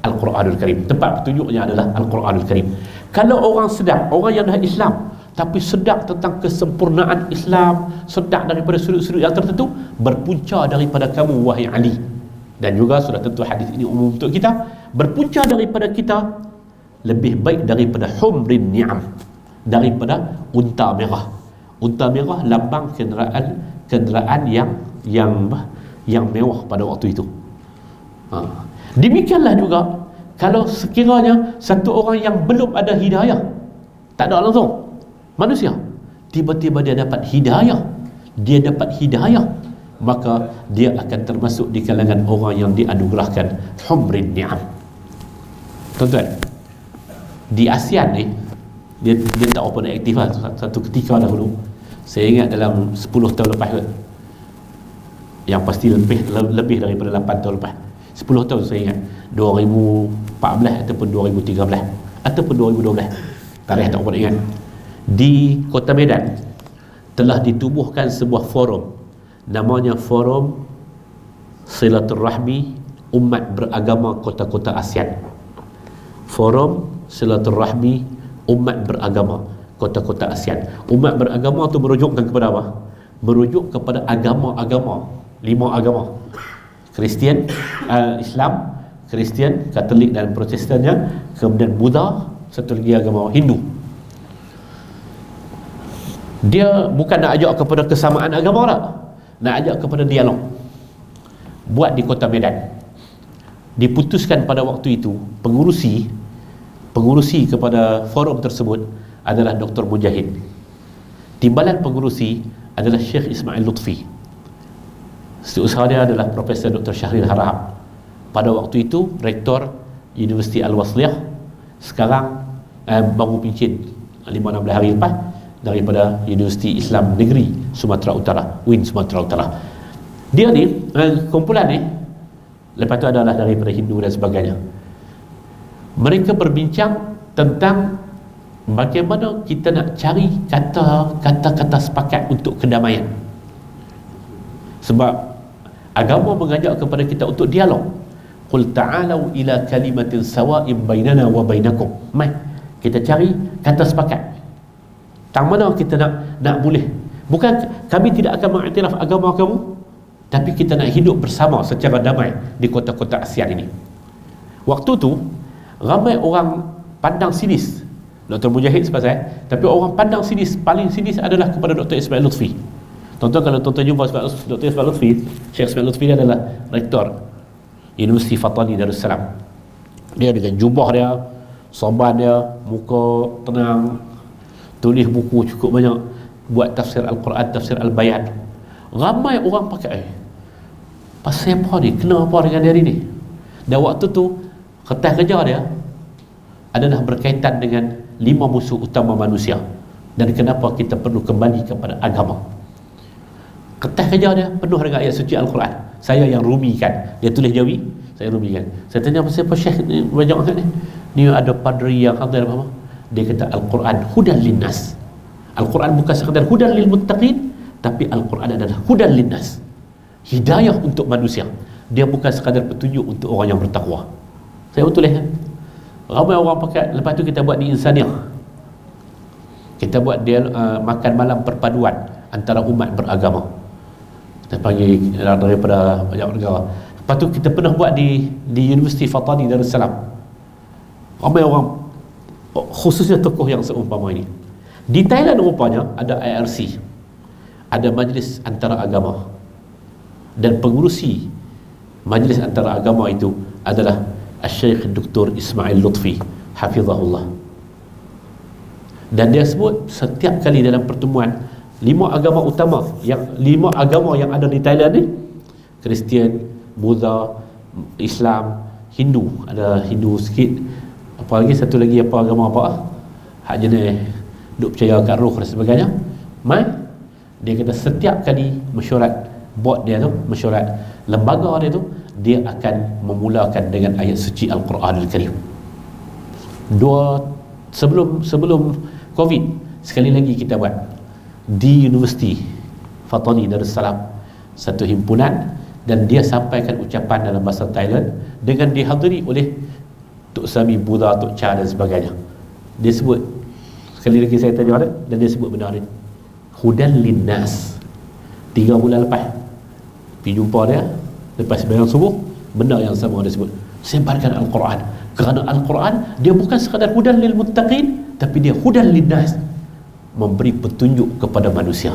Al-Quranul Karim. Tempat petunjuknya adalah Al-Quranul Karim. Kalau orang sedar, orang yang dah Islam tapi sedar tentang kesempurnaan Islam, sedar daripada sudut-sudut yang tertentu, berpunca daripada kamu wahai Ali, dan juga sudah tentu hadis ini umum untuk kita, berpunca daripada kita lebih baik daripada humrin ni'am, daripada unta merah. Unta merah lambang kenderaan yang mewah pada waktu itu. Demikianlah juga kalau sekiranya satu orang yang belum ada hidayah, tak ada langsung manusia, tiba-tiba dia dapat hidayah, maka dia akan termasuk di kalangan orang yang dianugerahkan humrin ni'am. Tuan-tuan, di ASEAN ni, dia tak open aktif lah. Satu ketika dahulu, saya ingat dalam 10 tahun lepas kot, yang pasti lebih daripada 8 tahun lepas, 10 tahun saya ingat, 2014 ataupun 2013 ataupun 2012, tarikh tak apa ingat, di Kota Medan telah ditubuhkan sebuah forum, namanya Forum Silaturrahmi Umat Beragama Kota-Kota ASEAN. Forum Silaturrahmi Umat Beragama Kota-Kota ASEAN. Umat beragama tu merujukkan kepada apa? Merujuk kepada agama-agama, 5 agama: Kristian, Islam, Kristian, Katolik dan Protestannya, kemudian Buddha, satu lagi agama Hindu. Dia bukan nak ajak kepada kesamaan agama tak, nak ajak kepada dialog. Buat di Kota Medan. Diputuskan pada waktu itu, pengurusi kepada forum tersebut adalah Dr. Mujahid. Timbalan pengurusi adalah Syekh Ismail Lutfi. Setiausaha dia adalah Profesor Dr. Syahril Harahap. Pada waktu itu Rektor Universiti Al-Wasliyah, sekarang baru pincin 5-16 hari lepas daripada Universiti Islam Negeri Sumatera Utara, UIN Sumatera Utara. Dia ni, kumpulan ni, lepas tu adalah daripada Hindu dan sebagainya. Mereka berbincang tentang bagaimana kita nak cari kata-kata sepakat untuk kedamaian. Sebab agama mengajak kepada kita untuk dialog. Qul ta'alau ila kalimatin sawa'im bainana wa bainakum. Mai kita cari kata sepakat. Tang mana kita nak boleh. Bukan kami tidak akan mengiktiraf agama kamu, tapi kita nak hidup bersama secara damai di kota-kota ASEAN ini. Waktu tu ramai orang pandang sinis Dr. Mujahid sebasar, tapi orang pandang sinis, paling sinis adalah kepada Dr. Ismail Lutfi. Tuan-tuan, kalau tuan-tuan jumpa Dr. Ismail Lutfi, Syekh Ismail Lutfi dia adalah Rektor Universiti Fatani Darussalam. Dia dengan jubah dia, sorban dia, muka tenang, tulis buku cukup banyak. buat tafsir Al-Quran, tafsir Al-Bayan. Ramai orang pakai pasal apa ni, kena apa dengan dia ni. Dan waktu tu kertas kerja dia adalah berkaitan dengan 5 musuh utama manusia dan kenapa kita perlu kembali kepada agama. Kertas kerja dia penuh dengan ayat suci Al-Quran. Saya yang rumikan, dia tulis Jawi, saya rumikan. Saya tanya pasal apa Syekh ni banyak sangat ni. Ni ada padri yang hadir apa? Dia kata Al-Quran hudan linnas. Al-Quran bukan sekadar hudan lil muttaqin, tapi Al-Quran adalah hudan linnas, hidayah untuk manusia. Dia bukan sekadar petunjuk untuk orang yang bertakwa. Saya betul kan? Ramai orang pakai. Lepas tu kita buat di Insaniah, kita buat dia makan malam perpaduan antara umat beragama. Kita panggil daripada banyak negara. Lepas tu kita pernah buat di Universiti Fatani Darussalam. Ramai orang, khususnya tokoh yang seumpama ini. Di Thailand rupanya ada IRC, ada majlis antara agama, dan pengurusi majlis antara agama itu adalah Syekh Dr. Ismail Lutfi hafizahullah. Dan dia sebut setiap kali dalam pertemuan 5 agama utama, yang 5 agama yang ada di Thailand ni, Kristian, Buddha, Islam, Hindu, ada Hindu sikit, apa lagi satu lagi apa agama apa hak jenis duk percaya kat roh dan sebagainya. Dia kata setiap kali mesyuarat board dia tu, mesyuarat lembaga dia tu, dia akan memulakan dengan ayat suci Al-Quran Al-Karim. Sebelum Covid, sekali lagi kita buat di Universiti Fatani Darussalam, satu himpunan, dan dia sampaikan ucapan dalam bahasa Thailand dengan dihadiri oleh Tok Sami, Buddha, Tok Cha dan sebagainya. Dia sebut, sekali lagi saya tanya dia, dan dia sebut benar ni, hudan linnas. 3 bulan lepas pergi jumpa dia, lepas sembahyang subuh, benda yang sama dia sebut, sebarkan Al-Quran. Kerana Al-Quran dia bukan sekadar hudan lil muttaqin, tapi dia hudan linnas, memberi petunjuk kepada manusia.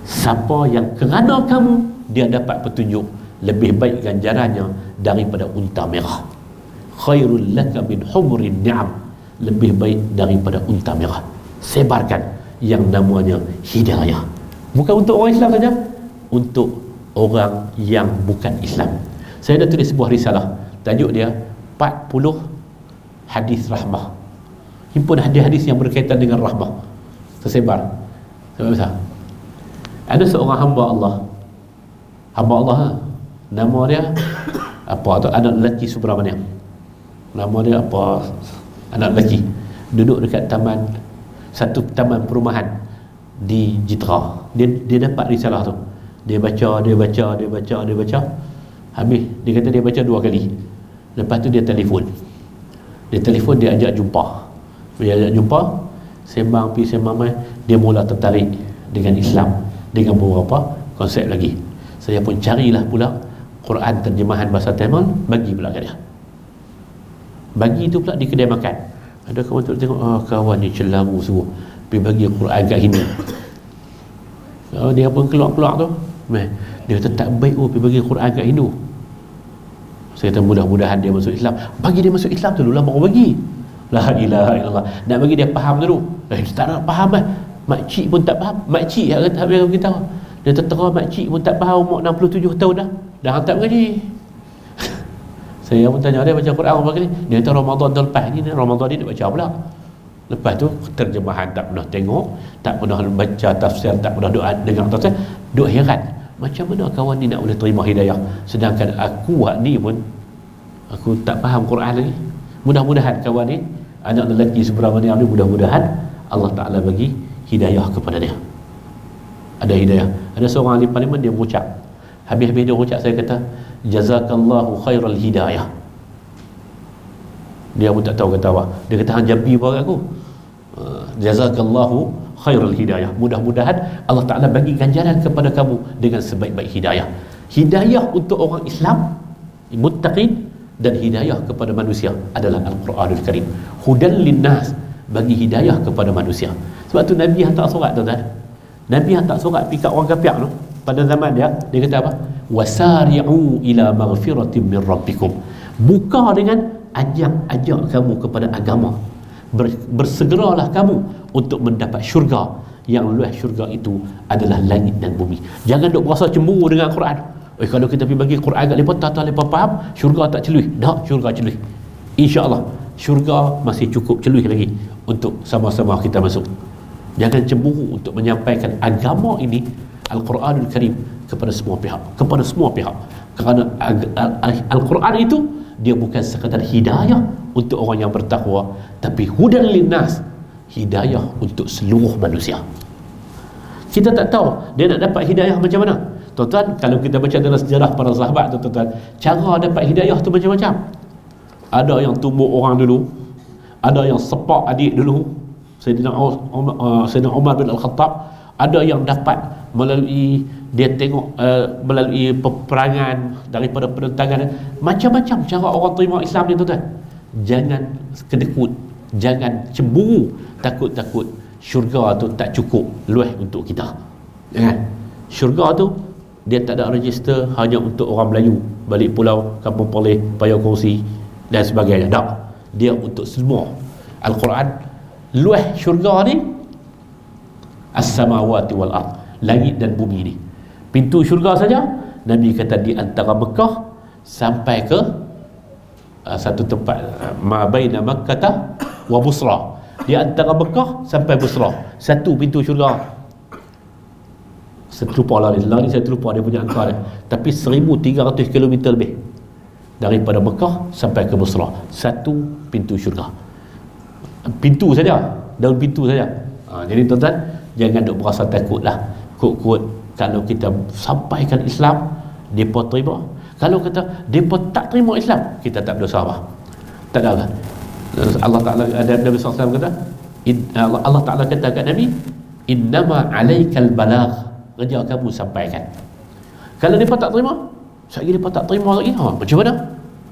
Siapa yang kerana kamu dia dapat petunjuk, lebih baik ganjarannya daripada unta merah. Khairul laka min humrin ni'am, lebih baik daripada unta merah. Sebarkan yang namanya hidayah. Bukan untuk orang Islam saja, untuk orang yang bukan Islam. Saya dah tulis sebuah risalah, tajuk dia 40 hadis rahmah, himpun hadis-hadis yang berkaitan dengan rahmah, tersebar. Sebab besar. Ada seorang hamba Allah, nama dia apa tu, anak lelaki Subramaniam. Nama dia apa, anak lelaki, duduk dekat satu taman perumahan di Jitra. Dia dapat risalah tu, dia baca, habis dia kata dia baca 2 kali. Lepas tu dia telefon, dia ajak jumpa, sembang mai, dia mula tertarik dengan Islam, dengan beberapa konsep lagi. Saya pun carilah pula Quran terjemahan bahasa Tamil, bagi pula kat dia. Bagi tu pula di kedai makan. Ada kawan tu tengok, kawan ni celaru semua, pergi bagi Quran kat Hindu. Dia pun keluar tu, dia kata tak baik pergi bagi Quran kat Hindu. Saya kata mudah-mudahan dia masuk Islam. Bagi dia masuk Islam dulu lah baru bagi. La ilaha illallah. Nak bagi dia faham dulu. Tak nak faham lah. Makcik pun tak faham. Makcik yang kita, dia tertera makcik pun tak faham, umur 67 tahun dah hantar mengaji. Saya pun tanya dia baca Quran berapa kali. Dia kata Ramadan tahun lepas ni, Ramadan ni dia baca pula. Lepas tu terjemahan tak pernah tengok, tak pernah baca tafsir, tak pernah doa dengar tafsir. Duk heran, macam mana kawan ni nak boleh terima hidayah, sedangkan aku ni pun aku tak faham Quran lagi. Mudah-mudahan kawan ni, anak lelaki Subramaniam ni, mudah-mudahan Allah Ta'ala bagi hidayah kepada dia. Ada hidayah. Ada seorang ahli parlimen, dia berucap, habis-habis dia berucap, saya kata jazakallahu khairal hidayah. Dia pun tak tahu kata apa, dia kata hang Jambi pun aku, jazakallahu khairal hidayah. Mudah-mudahan Allah Ta'ala bagi ganjaran kepada kamu dengan sebaik-baik hidayah. Hidayah untuk orang Islam muttaqin, dan hidayah kepada manusia adalah Al-Quranul Karim. Hudan linnas, bagi hidayah kepada manusia. Sebab tu Nabi hantar surat tu kan, Nabi hantar surat pergi kat orang kafir tu pada zaman dia kata apa? Wasari'u ila maghfiratin min rabbikum. Buka dengan ajak kamu kepada agama. Bersegeralah kamu untuk mendapat syurga yang luas syurga itu adalah langit dan bumi. Jangan duk berasa cemburu dengan Quran. Kalau kita pergi bagi Quran kat lepas tak lepas faham, syurga tak celuih. Dah, syurga celuih. InsyaAllah syurga masih cukup celuih lagi untuk sama-sama kita masuk. Jangan cemburu untuk menyampaikan agama ini, Al-Quranul Karim, kepada semua pihak, kepada semua pihak. Kerana Al-Quran itu dia bukan sekadar hidayah untuk orang yang bertakwa, tapi hudan linnas, hidayah untuk seluruh manusia. Kita tak tahu dia nak dapat hidayah macam mana. Tuan-tuan, kalau kita baca dalam sejarah para sahabat, tuan-tuan, cara dapat hidayah tu macam-macam. Ada yang tumbuk orang dulu, ada yang sepak adik dulu, Sayyidina Umar bin Al-Khattab. Ada yang dapat melalui dia tengok melalui peperangan daripada penentangan. Macam-macam cara orang terima Islam ni, tuan-tuan. Jangan kedekut, jangan cemburu, takut-takut syurga tu tak cukup luas untuk kita. Jangan. Syurga tu dia tak ada register hanya untuk orang Melayu, balik pulau, kampung Perlis, payah kongsi dan sebagainya. Tak. Dia untuk semua. Al-Quran luas syurga ni, as-samawati wal ard, langit dan bumi ni. Pintu syurga saja Nabi kata di antara Mekah sampai ke satu tempat ma baina Makkah wa Busra. Di antara Mekah sampai Busra, satu pintu syurga. Saya terlupa lah ni, saya terlupa dia punya angka dia. Tapi 1300 km lebih daripada Mekah sampai ke Busra, satu pintu syurga. Pintu saja, daun pintu saja. Jadi tuan-tuan, jangan duk berasa takut lah. Kut-kut kalau kita sampaikan Islam, mereka terima. Kalau kata mereka tak terima Islam, kita tak berdosa apa. Tak ada lah. Allah Ta'ala, Nabi SAW kata, Allah Ta'ala kata kat Nabi, innama alaikal balagh, kerja kamu sampaikan. Kalau mereka tak terima, sekali mereka tak terima lagi, macam mana?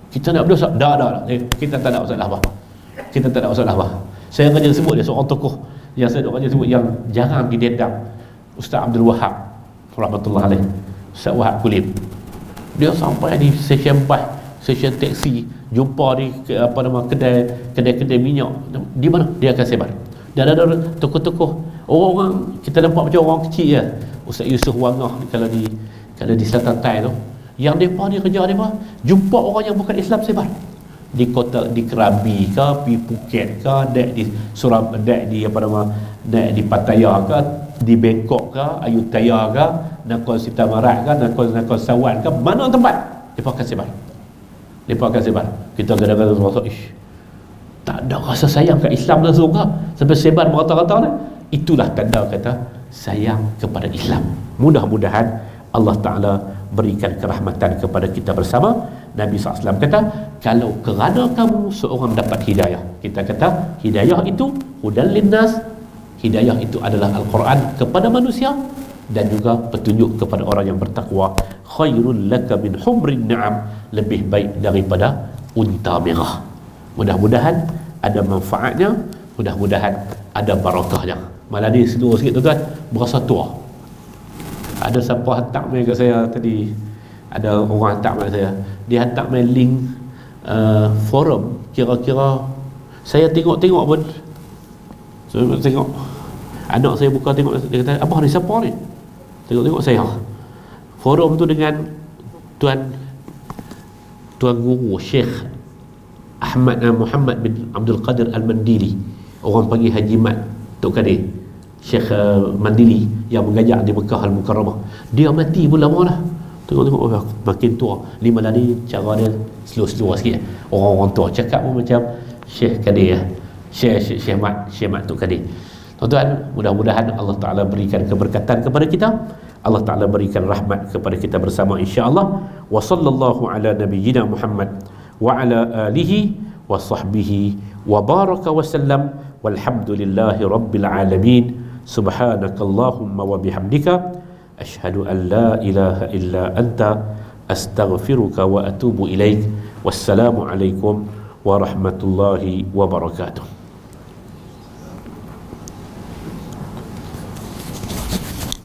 Kita nak berdosa? Tak. Kita tak ada masalah apa. Kita tak ada masalah apa. Saya kerja sebut dia seorang tokoh yang saya kerja sebut yang jarang didendam, Ustaz Abdul Wahab rahmatullah alaih. Ustaz Wahab Kulim, dia sampai di stesen bas, stesen teksi, jumpa di kedai minyak, di mana dia akan sebar. Dan ada tokoh-tokoh orang kita nampak macam orang kecil ya. Ustaz Yusuf Wangah kalau di Selatan Tai tu, yang depa ni kerja depa jumpa orang yang bukan Islam sebar di kota, di Krabi ke, di Phuket ke, dek di Surabaya, dek di dek di Pattaya ke, di Bangkok ke, Ayutthaya ke, Nakhon Sitamarat ke, Nakhon Sawan ke, mana tempat depa akan sebar. Depa akan sebar. Kita kadang-kadang rasa tak ada rasa sayang kat Islam langsung ke, sampai sebar merata-rata ni. Itulah tanda kata sayang kepada Islam. Mudah-mudahan Allah Ta'ala berikan kerahmatan kepada kita bersama. Nabi SAW kata, kalau kerana kamu seorang dapat hidayah, kita kata hidayah itu hudan linnas, hidayah itu adalah Al-Quran kepada manusia dan juga petunjuk kepada orang yang bertakwa. Khairul laka min humrin na'am, lebih baik daripada unta merah. Mudah-mudahan ada manfaatnya, mudah-mudahan ada barakahnya. Malah ni seluruh sikit tuan-tuan, berasa tua. Ada siapa hantar mail kat saya tadi, ada orang hantar mail saya, dia hantar mail link forum, kira-kira saya tengok-tengok pun, saya tengok, anak saya buka tengok, dia kata, abah ni siapa ni? Tengok-tengok saya, forum tu dengan Tuan Guru Syekh Muhammad bin Abdul Qadir Al-Mandili, orang panggil Haji Mat Tok Kadir, Syekh Mandili yang mengajar di Mekah Al-Mukarramah. Dia mati pun lama dah. Tengok-tengok makin tua. Lima lari cara dia slow-slow sikit. Orang-orang tua cakap pun macam Syekh Kadir, Syekh Mat Tok Kadir. Tuan-tuan, mudah-mudahan Allah Ta'ala berikan keberkatan kepada kita. Allah Ta'ala berikan rahmat kepada kita bersama, insya-Allah. Wa sallallahu ala nabiyyina Muhammad wa ala alihi wa sahbihi wa baraka wa sallam, walhamdulillahi rabbil alamin. Subhanakallahumma wa bihamdika asyhadu an la ilaha illa anta astaghfiruka wa atubu ilaik. Wassalamu alaikum warahmatullahi wabarakatuh.